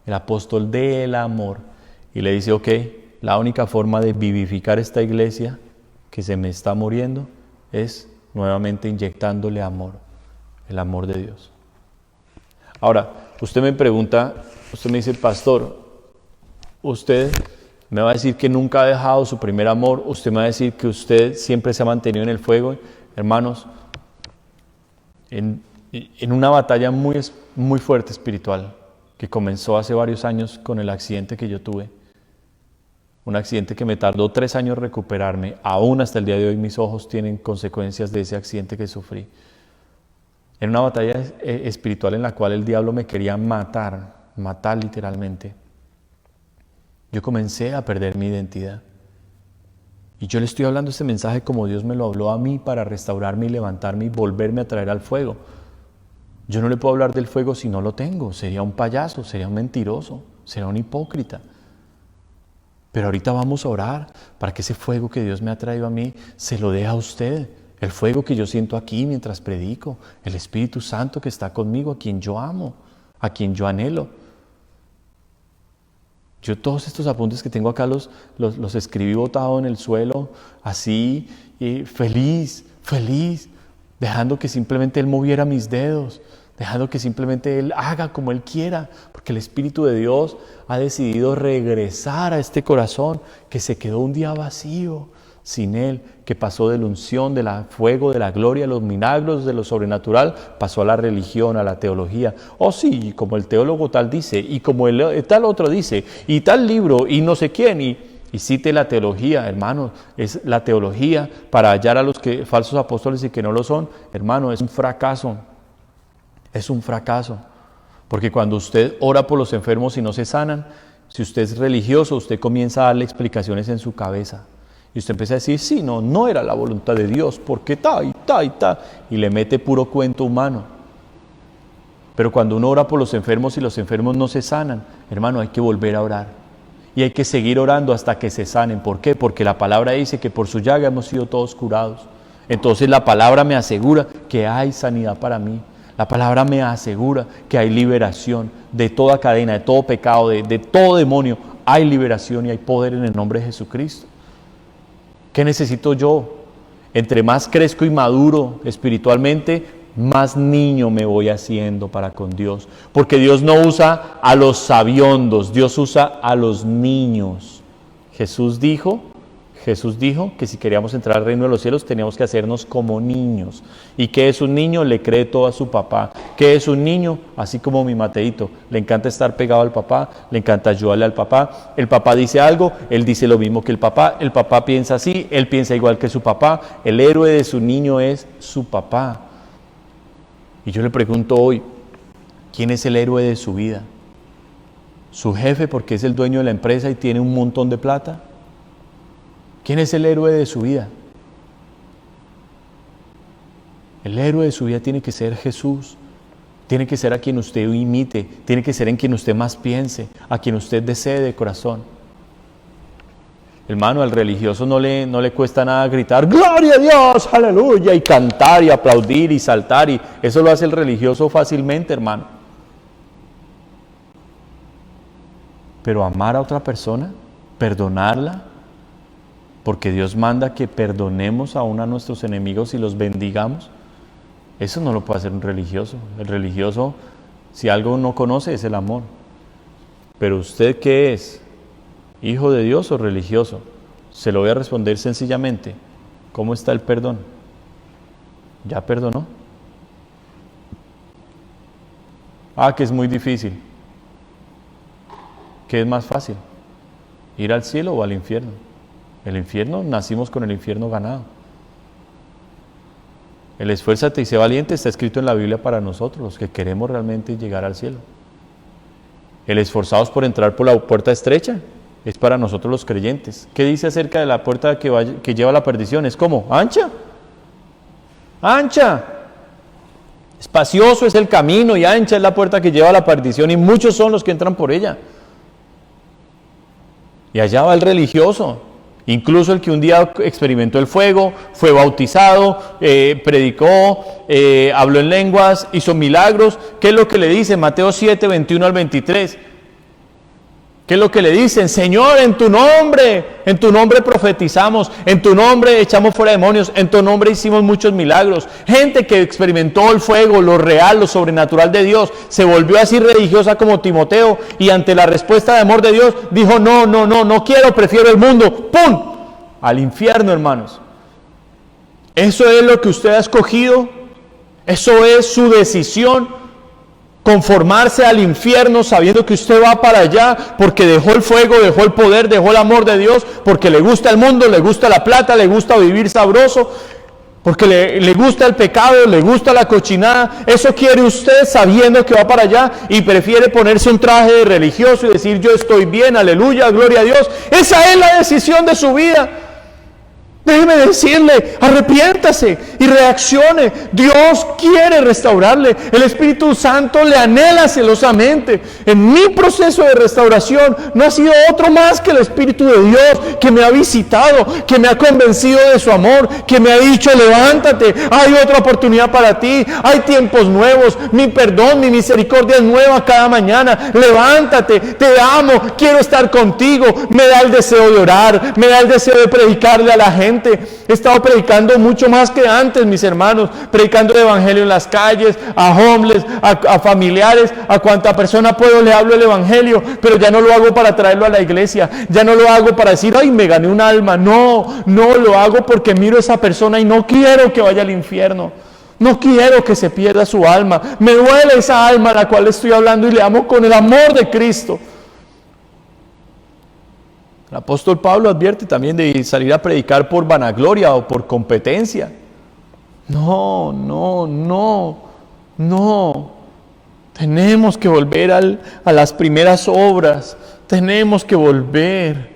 el apóstol del amor. Y le dice, ok, la única forma de vivificar esta iglesia que se me está muriendo es nuevamente inyectándole amor, el amor de Dios. Ahora, usted me pregunta, usted me dice, pastor, usted me va a decir que nunca ha dejado su primer amor. Usted me va a decir que usted siempre se ha mantenido en el fuego. Hermanos, en una batalla muy fuerte espiritual que comenzó hace varios años con el accidente que yo tuve. Un accidente que me tardó 3 años recuperarme. Aún hasta el día de hoy mis ojos tienen consecuencias de ese accidente que sufrí. En una batalla espiritual en la cual el diablo me quería matar literalmente. Yo comencé a perder mi identidad. Y yo le estoy hablando este mensaje como Dios me lo habló a mí para restaurarme y levantarme y volverme a traer al fuego. Yo no le puedo hablar del fuego si no lo tengo. Sería un payaso, sería un mentiroso, sería un hipócrita. Pero ahorita vamos a orar para que ese fuego que Dios me ha traído a mí se lo dé a usted. El fuego que yo siento aquí mientras predico. El Espíritu Santo que está conmigo, a quien yo amo, a quien yo anhelo. Yo todos estos apuntes que tengo acá los escribí botado en el suelo, así, feliz, dejando que simplemente Él moviera mis dedos, dejando que simplemente Él haga como Él quiera, porque el Espíritu de Dios ha decidido regresar a este corazón que se quedó un día vacío, sin Él, que pasó de la unción, del fuego, de la gloria, de los milagros, de lo sobrenatural, pasó a la religión, a la teología. Oh sí, como el teólogo tal dice, y como el tal otro dice, y tal libro, y no sé quién, y cite la teología, hermano. Es la teología para hallar a los que falsos apóstoles y que no lo son, hermano, es un fracaso. Es un fracaso. Porque cuando usted ora por los enfermos y no se sanan, si usted es religioso, usted comienza a darle explicaciones en su cabeza. Y usted empieza a decir, sí, no era la voluntad de Dios, porque y le mete puro cuento humano. Pero cuando uno ora por los enfermos y los enfermos no se sanan, hermano, hay que volver a orar. Y hay que seguir orando hasta que se sanen. ¿Por qué? Porque la palabra dice que por su llaga hemos sido todos curados. Entonces la palabra me asegura que hay sanidad para mí. La palabra me asegura que hay liberación de toda cadena, de todo pecado, de todo demonio. Hay liberación y hay poder en el nombre de Jesucristo. ¿Qué necesito yo? Entre más crezco y maduro espiritualmente, más niño me voy haciendo para con Dios. Porque Dios no usa a los sabiondos, Dios usa a los niños. Jesús dijo que si queríamos entrar al reino de los cielos teníamos que hacernos como niños. ¿Y qué es un niño? Le cree todo a su papá. ¿Qué es un niño? Así como mi Mateito, le encanta estar pegado al papá, le encanta ayudarle al papá. El papá dice algo, él dice lo mismo que el papá piensa así, él piensa igual que su papá. El héroe de su niño es su papá. Y yo le pregunto hoy, ¿quién es el héroe de su vida? ¿Su jefe porque es el dueño de la empresa y tiene un montón de plata? ¿Quién es el héroe de su vida? El héroe de su vida tiene que ser Jesús. Tiene que ser a quien usted imite. Tiene que ser en quien usted más piense. A quien usted desee de corazón. Hermano, al religioso no le cuesta nada gritar ¡Gloria a Dios! ¡Aleluya! Y cantar y aplaudir y saltar. Y eso lo hace el religioso fácilmente, hermano. Pero amar a otra persona, perdonarla, porque Dios manda que perdonemos aún a nuestros enemigos y los bendigamos. Eso no lo puede hacer un religioso. El religioso, si algo no conoce, es el amor. Pero ¿usted qué es? ¿Hijo de Dios o religioso? Se lo voy a responder sencillamente. ¿Cómo está el perdón? ¿Ya perdonó? Que es muy difícil. ¿Qué es más fácil? ¿Ir al cielo o al infierno? El infierno, nacimos con el infierno ganado. El esfuérzate y sé valiente está escrito en la Biblia para nosotros, los que queremos realmente llegar al cielo. El esforzados por entrar por la puerta estrecha es para nosotros los creyentes. ¿Qué dice acerca de la puerta que lleva a la perdición? ¿Es como? ¿Ancha? ¡Ancha! Espacioso es el camino y ancha es la puerta que lleva a la perdición y muchos son los que entran por ella. Y allá va el religioso. Incluso el que un día experimentó el fuego, fue bautizado, predicó, habló en lenguas, hizo milagros. ¿Qué es lo que le dice? Mateo 7, 21 al 23. ¿Qué es lo que le dicen? Señor, en tu nombre profetizamos, en tu nombre echamos fuera demonios, en tu nombre hicimos muchos milagros. Gente que experimentó el fuego, lo real, lo sobrenatural de Dios, se volvió así religiosa como Timoteo y ante la respuesta de amor de Dios dijo, no quiero, prefiero el mundo. ¡Pum! Al infierno, hermanos. Eso es lo que usted ha escogido, eso es su decisión. Conformarse al infierno sabiendo que usted va para allá porque dejó el fuego, dejó el poder, dejó el amor de Dios, porque le gusta el mundo, le gusta la plata, le gusta vivir sabroso, porque le gusta el pecado, le gusta la cochinada. Eso quiere usted sabiendo que va para allá y prefiere ponerse un traje de religioso y decir yo estoy bien, aleluya, gloria a Dios. Esa es la decisión de su vida. Déjeme decirle, arrepiéntase y reaccione. Dios quiere restaurarle. El Espíritu Santo le anhela celosamente. En mi proceso de restauración no ha sido otro más que el Espíritu de Dios que me ha visitado, que me ha convencido de su amor, que me ha dicho, levántate, hay otra oportunidad para ti, hay tiempos nuevos, mi perdón, mi misericordia es nueva cada mañana. Levántate, te amo, quiero estar contigo. Me da el deseo de orar, me da el deseo de predicarle a la gente. He estado predicando mucho más que antes, mis hermanos, predicando el evangelio en las calles, a homeless, a familiares, a cuanta persona puedo le hablo el evangelio, pero ya no lo hago para traerlo a la iglesia, ya no lo hago para decir, ay, me gané un alma. No lo hago porque miro a esa persona y no quiero que vaya al infierno. No quiero que se pierda su alma. Me duele esa alma a la cual estoy hablando y le amo con el amor de Cristo. El apóstol Pablo advierte también de salir a predicar por vanagloria o por competencia. No. Tenemos que volver a las primeras obras. Tenemos que volver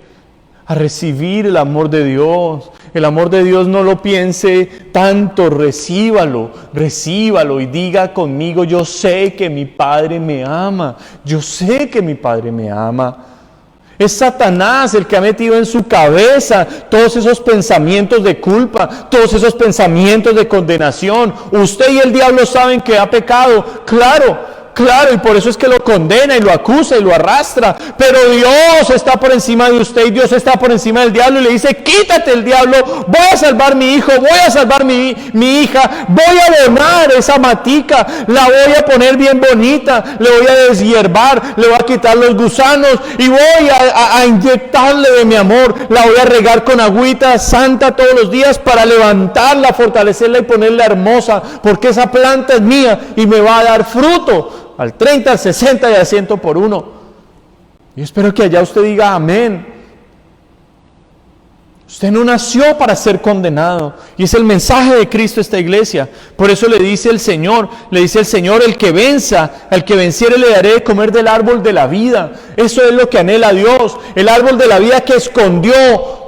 a recibir el amor de Dios. El amor de Dios no lo piense tanto, recíbalo y diga conmigo, yo sé que mi Padre me ama. Yo sé que mi Padre me ama. Es Satanás el que ha metido en su cabeza todos esos pensamientos de culpa, todos esos pensamientos de condenación. Usted y el diablo saben que ha pecado, claro, y por eso es que lo condena y lo acusa y lo arrastra. Pero Dios está por encima de usted y Dios está por encima del diablo y le dice, quítate el diablo, voy a salvar mi hijo, voy a salvar mi hija, voy a donar esa matica, la voy a poner bien bonita, le voy a deshiervar, le voy a quitar los gusanos y voy a inyectarle de mi amor, la voy a regar con agüita santa todos los días para levantarla, fortalecerla y ponerla hermosa, porque esa planta es mía y me va a dar fruto. Al 30, al 60 y al 100 por uno. Yo espero que allá usted diga amén. Usted no nació para ser condenado. Y es el mensaje de Cristo a esta iglesia. Por eso le dice el Señor, el que venza, al que venciere le daré de comer del árbol de la vida. Eso es lo que anhela Dios. El árbol de la vida que escondió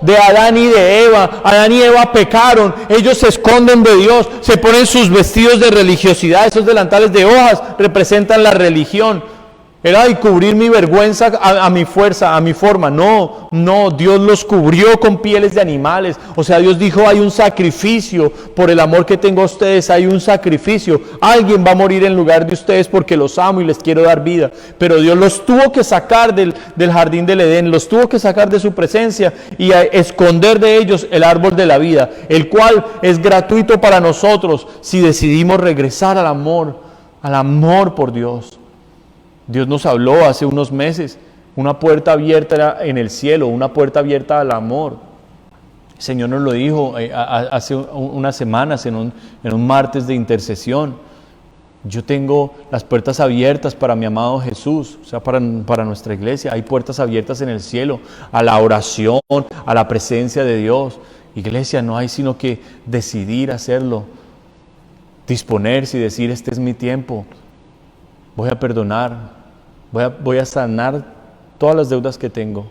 de Adán y de Eva. Adán y Eva pecaron. Ellos se esconden de Dios. Se ponen sus vestidos de religiosidad. Esos delantales de hojas representan la religión. Era y cubrir mi vergüenza a mi fuerza, a mi forma. No, Dios los cubrió con pieles de animales. O sea, Dios dijo, hay un sacrificio por el amor que tengo a ustedes, hay un sacrificio. Alguien va a morir en lugar de ustedes porque los amo y les quiero dar vida. Pero Dios los tuvo que sacar del jardín del Edén, los tuvo que sacar de su presencia y a esconder de ellos el árbol de la vida, el cual es gratuito para nosotros si decidimos regresar al amor por Dios. Dios nos habló hace unos meses, una puerta abierta en el cielo, una puerta abierta al amor. El Señor nos lo dijo hace unas semanas en un martes de intercesión. Yo tengo las puertas abiertas para mi amado Jesús, o sea, para nuestra iglesia. Hay puertas abiertas en el cielo, a la oración, a la presencia de Dios. Iglesia, no hay sino que decidir hacerlo, disponerse y decir, este es mi tiempo. Voy a perdonar. Voy a sanar todas las deudas que tengo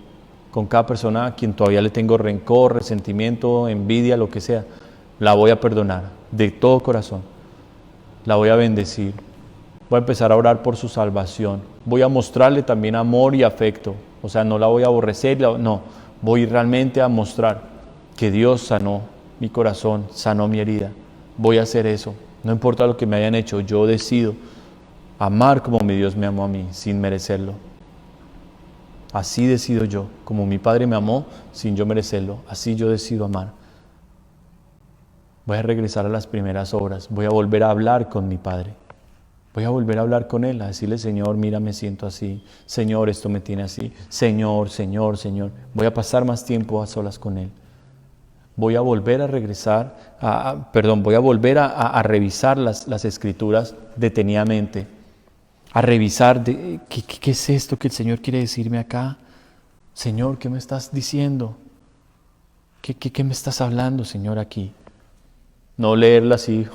con cada persona a quien todavía le tengo rencor, resentimiento, envidia, lo que sea. La voy a perdonar de todo corazón. La voy a bendecir. Voy a empezar a orar por su salvación. Voy a mostrarle también amor y afecto. O sea, no la voy a aborrecer, no. Voy realmente a mostrar que Dios sanó mi corazón, sanó mi herida. Voy a hacer eso. No importa lo que me hayan hecho, yo decido amar como mi Dios me amó a mí, sin merecerlo. Así decido yo, como mi Padre me amó, sin yo merecerlo, así yo decido amar. Voy a regresar a las primeras obras, voy a volver a hablar con mi Padre. Voy a volver a hablar con Él, a decirle, Señor, mira, me siento así. Señor, esto me tiene así. Señor. Voy a pasar más tiempo a solas con Él. Voy a volver a regresar, voy a volver a revisar las Escrituras detenidamente. A revisar, ¿qué es esto que el Señor quiere decirme acá? Señor, ¿qué me estás diciendo? ¿Qué me estás hablando, Señor, aquí? No leerla así,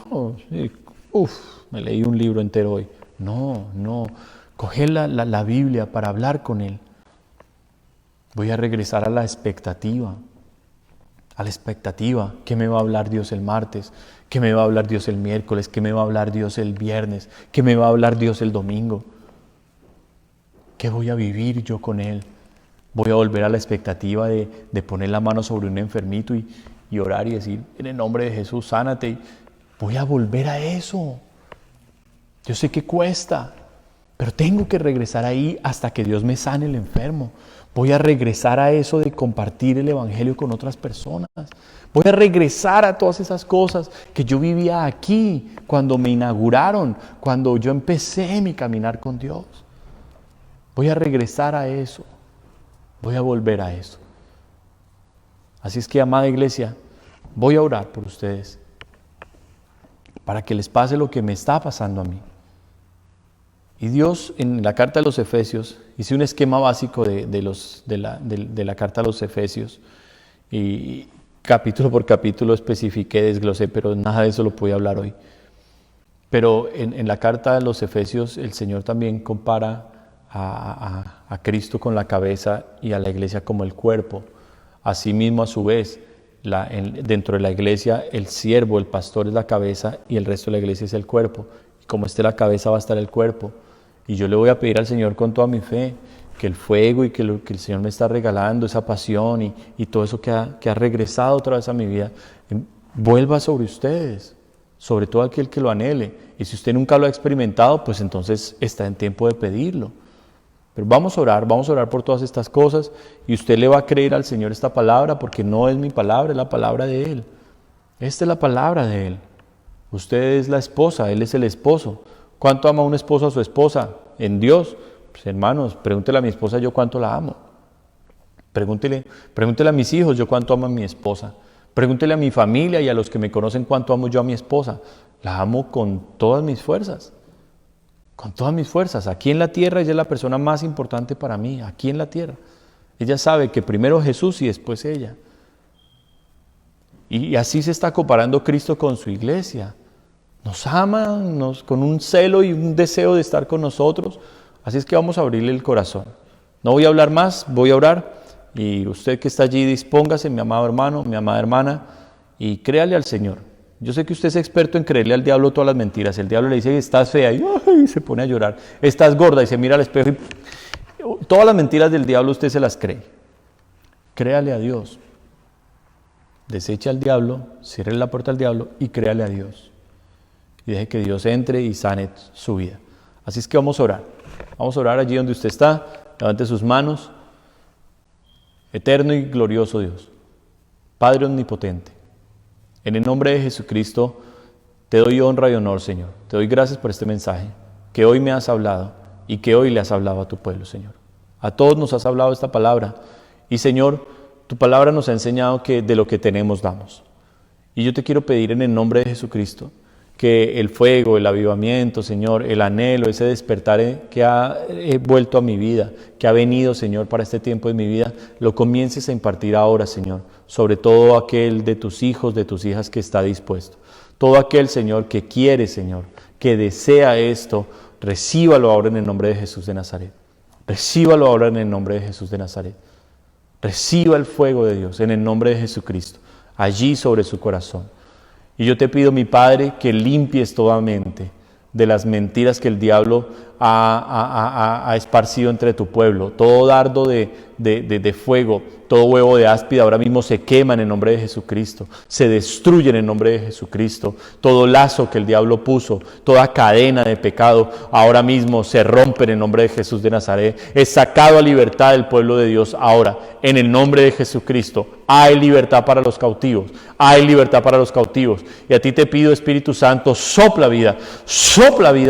me leí un libro entero hoy. No, coger la Biblia para hablar con Él. Voy a regresar a la expectativa. a la expectativa. ¿Qué me va a hablar Dios el martes? ¿Qué me va a hablar Dios el miércoles? ¿Qué me va a hablar Dios el viernes? ¿Qué me va a hablar Dios el domingo? ¿Qué voy a vivir yo con Él? Voy a volver a la expectativa de poner la mano sobre un enfermito y orar y decir, en el nombre de Jesús, sánate. Voy a volver a eso. Yo sé que cuesta, pero tengo que regresar ahí hasta que Dios me sane el enfermo. Voy a regresar a eso de compartir el evangelio con otras personas. Voy a regresar a todas esas cosas que yo vivía aquí cuando me inauguraron, cuando yo empecé mi caminar con Dios. Voy a regresar a eso. Voy a volver a eso. Así es que, amada iglesia, voy a orar por ustedes para que les pase lo que me está pasando a mí. Y Dios, en la carta de los Efesios, hice un esquema básico de la carta a los Efesios y capítulo por capítulo especifiqué, desglosé, pero nada de eso lo voy a hablar hoy. Pero en la carta de los Efesios el Señor también compara a Cristo con la cabeza y a la iglesia como el cuerpo. Asimismo, a su vez, dentro de la iglesia el siervo, el pastor es la cabeza y el resto de la iglesia es el cuerpo. Y como esté la cabeza va a estar el cuerpo. Y yo le voy a pedir al Señor con toda mi fe que el fuego y que lo que el Señor me está regalando, esa pasión y todo eso que ha regresado otra vez a mi vida, vuelva sobre ustedes, sobre todo aquel que lo anhele. Y si usted nunca lo ha experimentado, pues entonces está en tiempo de pedirlo. Pero vamos a orar por todas estas cosas y usted le va a creer al Señor esta palabra porque no es mi palabra, es la palabra de Él. Esta es la palabra de Él. Usted es la esposa, Él es el esposo. ¿Cuánto ama un esposo a su esposa? En Dios. Pues hermanos, pregúntele a mi esposa yo cuánto la amo. Pregúntele a mis hijos yo cuánto amo a mi esposa. Pregúntele a mi familia y a los que me conocen cuánto amo yo a mi esposa. La amo con todas mis fuerzas. Con todas mis fuerzas. Aquí en la tierra ella es la persona más importante para mí. Aquí en la tierra. Ella sabe que primero Jesús y después ella. Y así se está comparando Cristo con su iglesia. Nos ama con un celo y un deseo de estar con nosotros. Así es que vamos a abrirle el corazón. No voy a hablar más, voy a orar. Y usted que está allí, dispóngase, mi amado hermano, mi amada hermana, y créale al Señor. Yo sé que usted es experto en creerle al diablo todas las mentiras. El diablo le dice que estás fea y se pone a llorar. Estás gorda y se mira al espejo y todas las mentiras del diablo usted se las cree. Créale a Dios. Deseche al diablo, cierre la puerta al diablo y créale a Dios. Y deje que Dios entre y sane su vida. Así es que vamos a orar. Vamos a orar allí donde usted está. Levante sus manos. Eterno y glorioso Dios, Padre omnipotente, en el nombre de Jesucristo te doy honra y honor, Señor. Te doy gracias por este mensaje que hoy me has hablado y que hoy le has hablado a tu pueblo, Señor. A todos nos has hablado esta palabra y, Señor, tu palabra nos ha enseñado que de lo que tenemos damos. Y yo te quiero pedir en el nombre de Jesucristo que el fuego, el avivamiento, Señor, el anhelo, ese despertar que ha vuelto a mi vida, que ha venido, Señor, para este tiempo de mi vida, lo comiences a impartir ahora, Señor, sobre todo aquel de tus hijos, de tus hijas que está dispuesto. Todo aquel, Señor, que quiere, Señor, que desea esto, recíbalo ahora en el nombre de Jesús de Nazaret. Recíbalo ahora en el nombre de Jesús de Nazaret. Reciba el fuego de Dios en el nombre de Jesucristo, allí sobre su corazón. Y yo te pido, mi Padre, que limpies toda mente de las mentiras que el diablo ha esparcido entre tu pueblo. Todo dardo de fuego, todo huevo de áspida ahora mismo se quema en el nombre de Jesucristo, se destruye en el nombre de Jesucristo. Todo lazo que el diablo puso, toda cadena de pecado ahora mismo se rompe en el nombre de Jesús de Nazaret. Es sacado a libertad del pueblo de Dios ahora en el nombre de Jesucristo. Hay libertad para los cautivos, hay libertad para los cautivos. Y a ti te pido, Espíritu Santo, sopla vida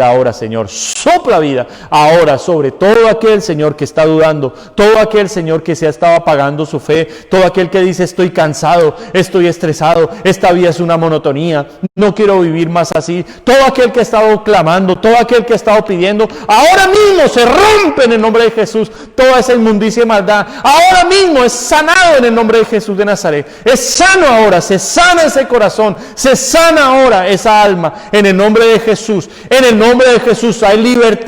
ahora, Señor, sopla vida ahora sobre todo aquel, Señor, que está dudando, todo aquel, Señor, que se ha estado apagando su fe, todo aquel que dice estoy cansado, estoy estresado, esta vida es una monotonía, no quiero vivir más así, todo aquel que ha estado clamando, todo aquel que ha estado pidiendo, ahora mismo se rompe en el nombre de Jesús toda esa inmundicia y maldad, ahora mismo es sanado en el nombre de Jesús de Nazaret, es sano ahora, se sana ese corazón, se sana ahora esa alma, en el nombre de Jesús, en el nombre de Jesús hay libertad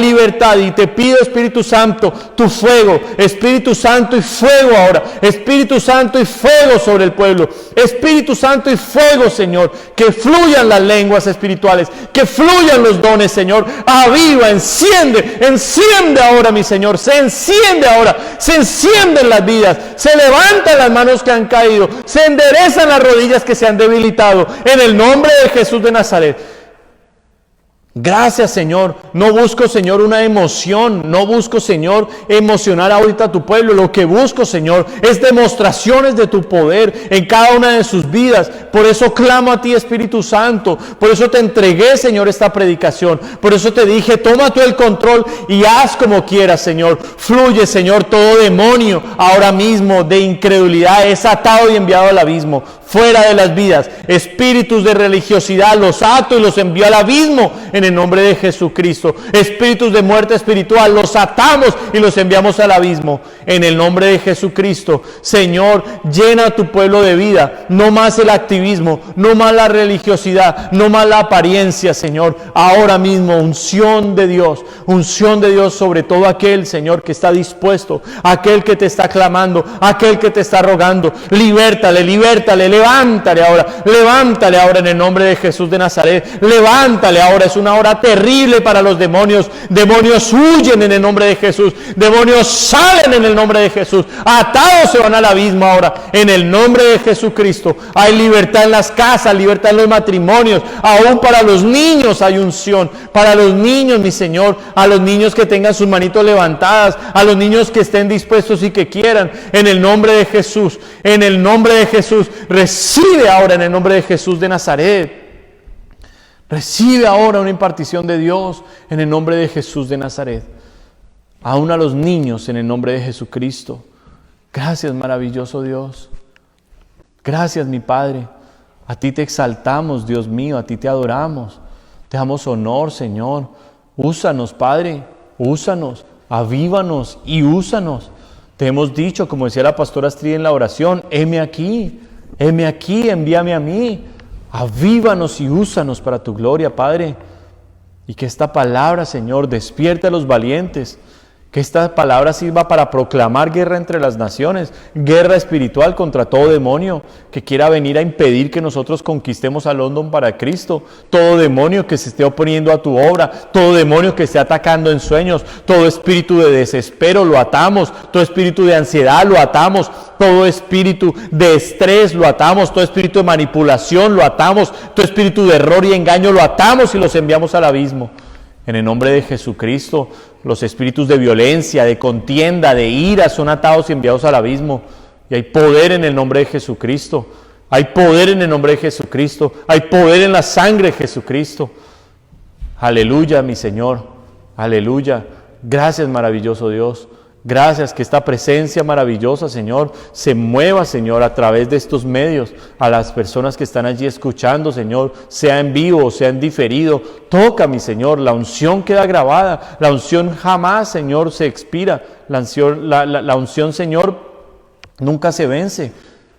libertad. Y te pido, Espíritu Santo, tu fuego, Espíritu Santo y fuego ahora, Espíritu Santo y fuego sobre el pueblo, Espíritu Santo y fuego, Señor, que fluyan las lenguas espirituales, que fluyan los dones, Señor. Aviva, enciende ahora, mi Señor, se enciende ahora, se encienden las vidas, se levantan las manos que han caído, se enderezan las rodillas que se han debilitado, en el nombre de Jesús de Nazaret. Gracias, Señor. No busco, Señor, una emoción. No busco, Señor, emocionar ahorita a tu pueblo. Lo que busco, Señor, es demostraciones de tu poder en cada una de sus vidas. Por eso clamo a ti, Espíritu Santo. Por eso te entregué, Señor, esta predicación. Por eso te dije, toma tú el control y haz como quieras, Señor. Fluye, Señor, todo demonio ahora mismo de incredulidad es atado y enviado al abismo. Fuera de las vidas, espíritus de religiosidad los ato y los envío al abismo en el nombre de Jesucristo. Espíritus de muerte espiritual los atamos y los enviamos al abismo en el nombre de Jesucristo. Señor, llena a tu pueblo de vida, no más el activismo, no más la religiosidad, no más la apariencia, Señor. Ahora mismo unción de Dios sobre todo aquel, Señor, que está dispuesto, aquel que te está clamando, aquel que te está rogando. Libértale, levántale ahora en el nombre de Jesús de Nazaret. Levántale ahora, es una hora terrible para los demonios. Demonios huyen en el nombre de Jesús, demonios salen en el nombre de Jesús, atados se van al abismo ahora en el nombre de Jesucristo. Hay libertad en las casas, libertad en los matrimonios, aún para los niños hay unción, para los niños, mi Señor, a los niños que tengan sus manitos levantadas, a los niños que estén dispuestos y que quieran, en el nombre de Jesús, en el nombre de Jesús. Recibe ahora en el nombre de Jesús de Nazaret. Recibe ahora una impartición de Dios en el nombre de Jesús de Nazaret. Aún a los niños en el nombre de Jesucristo. Gracias, maravilloso Dios. Gracias, mi Padre. A ti te exaltamos, Dios mío, a ti te adoramos. Te damos honor, Señor. Úsanos, Padre, úsanos, avívanos y úsanos. Te hemos dicho, como decía la pastora Astrid en la oración, heme aquí, envíame a mí. Avívanos y úsanos para tu gloria, Padre. Y que esta palabra, Señor, despierte a los valientes. Que esta palabra sirva para proclamar guerra entre las naciones, guerra espiritual contra todo demonio que quiera venir a impedir que nosotros conquistemos a London para Cristo. Todo demonio que se esté oponiendo a tu obra, todo demonio que esté atacando en sueños, todo espíritu de desespero lo atamos, todo espíritu de ansiedad lo atamos, todo espíritu de estrés lo atamos, todo espíritu de manipulación lo atamos, todo espíritu de error y engaño lo atamos y los enviamos al abismo. En el nombre de Jesucristo, los espíritus de violencia, de contienda, de ira son atados y enviados al abismo. Y hay poder en el nombre de Jesucristo. Hay poder en el nombre de Jesucristo. Hay poder en la sangre de Jesucristo. Aleluya, mi Señor. Aleluya. Gracias, maravilloso Dios. Gracias, que esta presencia maravillosa, Señor, se mueva, Señor, a través de estos medios, a las personas que están allí escuchando, Señor, sea en vivo o sea en diferido. Toca, mi Señor, la unción queda grabada, la unción jamás, Señor, se expira, la unción, Señor, nunca se vence,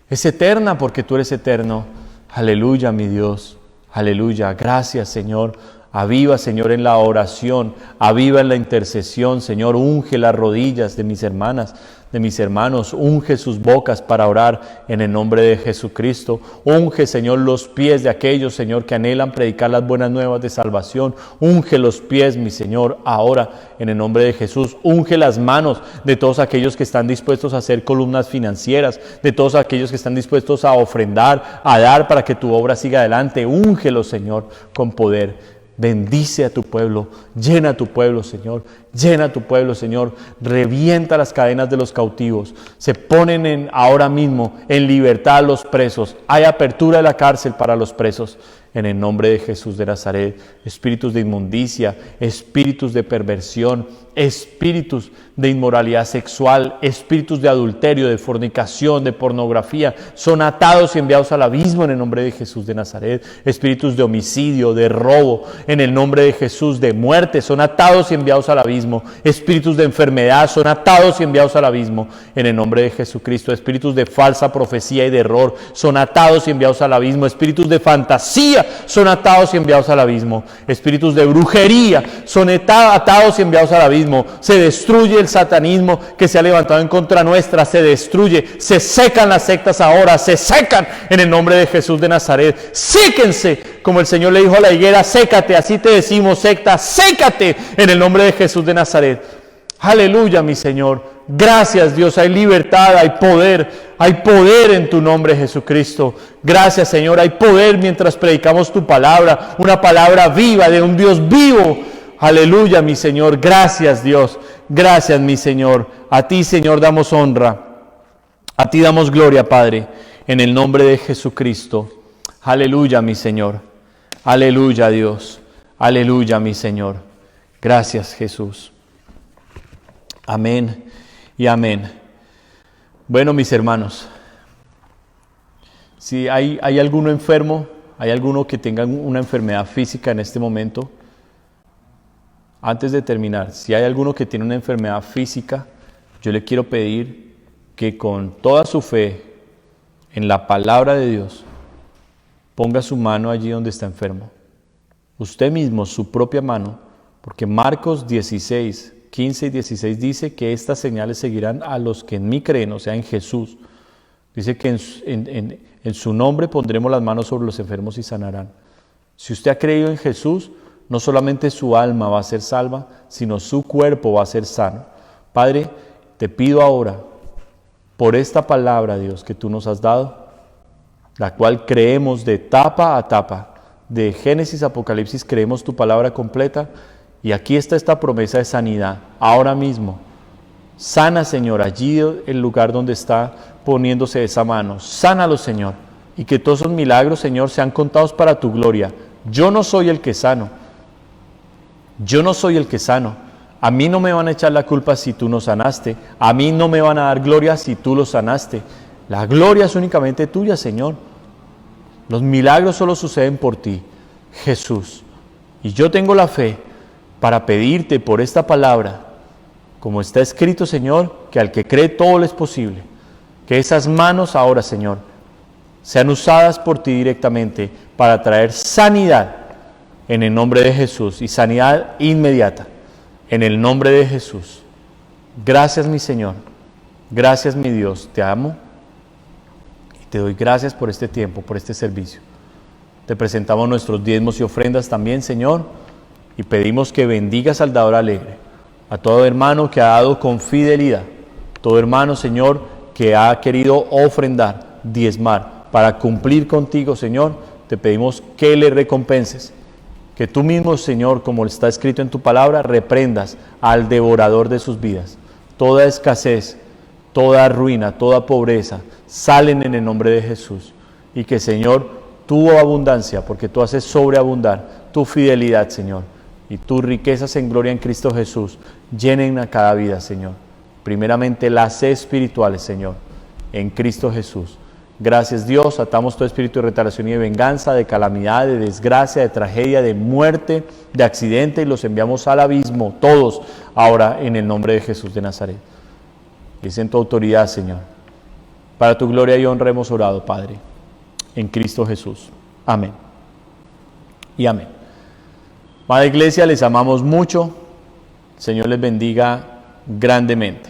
es eterna porque tú eres eterno. Aleluya, mi Dios, aleluya, gracias, Señor. Aviva, Señor, en la oración, aviva en la intercesión, Señor, unge las rodillas de mis hermanas, de mis hermanos, unge sus bocas para orar en el nombre de Jesucristo, unge, Señor, los pies de aquellos, Señor, que anhelan predicar las buenas nuevas de salvación, unge los pies, mi Señor, ahora en el nombre de Jesús, unge las manos de todos aquellos que están dispuestos a hacer columnas financieras, de todos aquellos que están dispuestos a ofrendar, a dar para que tu obra siga adelante, úngelos, Señor, con poder. Bendice a tu pueblo, llena a tu pueblo, Señor, llena a tu pueblo, Señor, revienta las cadenas de los cautivos, se ponen ahora mismo en libertad los presos, hay apertura de la cárcel para los presos, en el nombre de Jesús de Nazaret. Espíritus de inmundicia, espíritus de perversión, espíritus de inmoralidad sexual, espíritus de adulterio, de fornicación, de pornografía, son atados y enviados al abismo en el nombre de Jesús de Nazaret. Espíritus de homicidio, de robo, en el nombre de Jesús, de muerte, son atados y enviados al abismo. Espíritus de enfermedad, son atados y enviados al abismo en el nombre de Jesucristo. Espíritus de falsa profecía y de error, son atados y enviados al abismo. Espíritus de fantasía, hechicería son atados y enviados al abismo. Espíritus de brujería son atados y enviados al abismo. Se destruye el satanismo que se ha levantado en contra nuestra, se destruye, se secan las sectas ahora, se secan en el nombre de Jesús de Nazaret. Séquense, como el Señor le dijo a la higuera, sécate, así te decimos, secta, sécate en el nombre de Jesús de Nazaret. Aleluya, mi Señor. Gracias, Dios. Hay libertad, hay poder en tu nombre, Jesucristo. Gracias, Señor. Hay poder mientras predicamos tu palabra, una palabra viva de un Dios vivo. Aleluya, mi Señor. Gracias, Dios. Gracias, mi Señor. A ti, Señor, damos honra. A ti damos gloria, Padre, en el nombre de Jesucristo. Aleluya, mi Señor. Aleluya, Dios. Aleluya, mi Señor. Gracias, Jesús. Amén y amén. Bueno, mis hermanos, si hay alguno enfermo, hay alguno que tenga una enfermedad física en este momento, antes de terminar, si hay alguno que tiene una enfermedad física, yo le quiero pedir que con toda su fe en la palabra de Dios, ponga su mano allí donde está enfermo. Usted mismo, su propia mano, porque Marcos 16, 15 y 16 dice que estas señales seguirán a los que en mí creen, o sea, en Jesús. Dice que en su nombre pondremos las manos sobre los enfermos y sanarán. Si usted ha creído en Jesús, no solamente su alma va a ser salva, sino su cuerpo va a ser sano. Padre, te pido ahora, por esta palabra, Dios, que tú nos has dado, la cual creemos de tapa a tapa, de Génesis a Apocalipsis, creemos tu palabra completa, y aquí está esta promesa de sanidad, ahora mismo. Sana, Señor, allí el lugar donde está poniéndose esa mano. Sánalo, Señor, y que todos esos milagros, Señor, sean contados para tu gloria. Yo no soy el que sano. Yo no soy el que sano. A mí no me van a echar la culpa si tú no sanaste. A mí no me van a dar gloria si tú lo sanaste. La gloria es únicamente tuya, Señor. Los milagros solo suceden por ti, Jesús. Y yo tengo la fe para pedirte por esta palabra, como está escrito, Señor, que al que cree todo le es posible. Que esas manos ahora, Señor, sean usadas por ti directamente para traer sanidad en el nombre de Jesús, y sanidad inmediata en el nombre de Jesús. Gracias, mi Señor. Gracias, mi Dios. Te amo y te doy gracias por este tiempo, por este servicio. Te presentamos nuestros diezmos y ofrendas también, Señor, y pedimos que bendigas al dador alegre, a todo hermano que ha dado con fidelidad, todo hermano, Señor, que ha querido ofrendar, diezmar, para cumplir contigo, Señor. Te pedimos que le recompenses, que tú mismo, Señor, como está escrito en tu palabra, reprendas al devorador de sus vidas. Toda escasez, toda ruina, toda pobreza, salen en el nombre de Jesús. Y que, Señor, tu abundancia, porque tú haces sobreabundar, tu fidelidad, Señor, y tus riquezas en gloria en Cristo Jesús, llenen a cada vida, Señor. Primeramente las espirituales, Señor, en Cristo Jesús. Gracias, Dios. Atamos todo espíritu de retaliación y de venganza, de calamidad, de desgracia, de tragedia, de muerte, de accidente, y los enviamos al abismo, todos, ahora en el nombre de Jesús de Nazaret. Es en tu autoridad, Señor. Para tu gloria y honra hemos orado, Padre, en Cristo Jesús. Amén. Y amén. Madre Iglesia, les amamos mucho. El Señor les bendiga grandemente.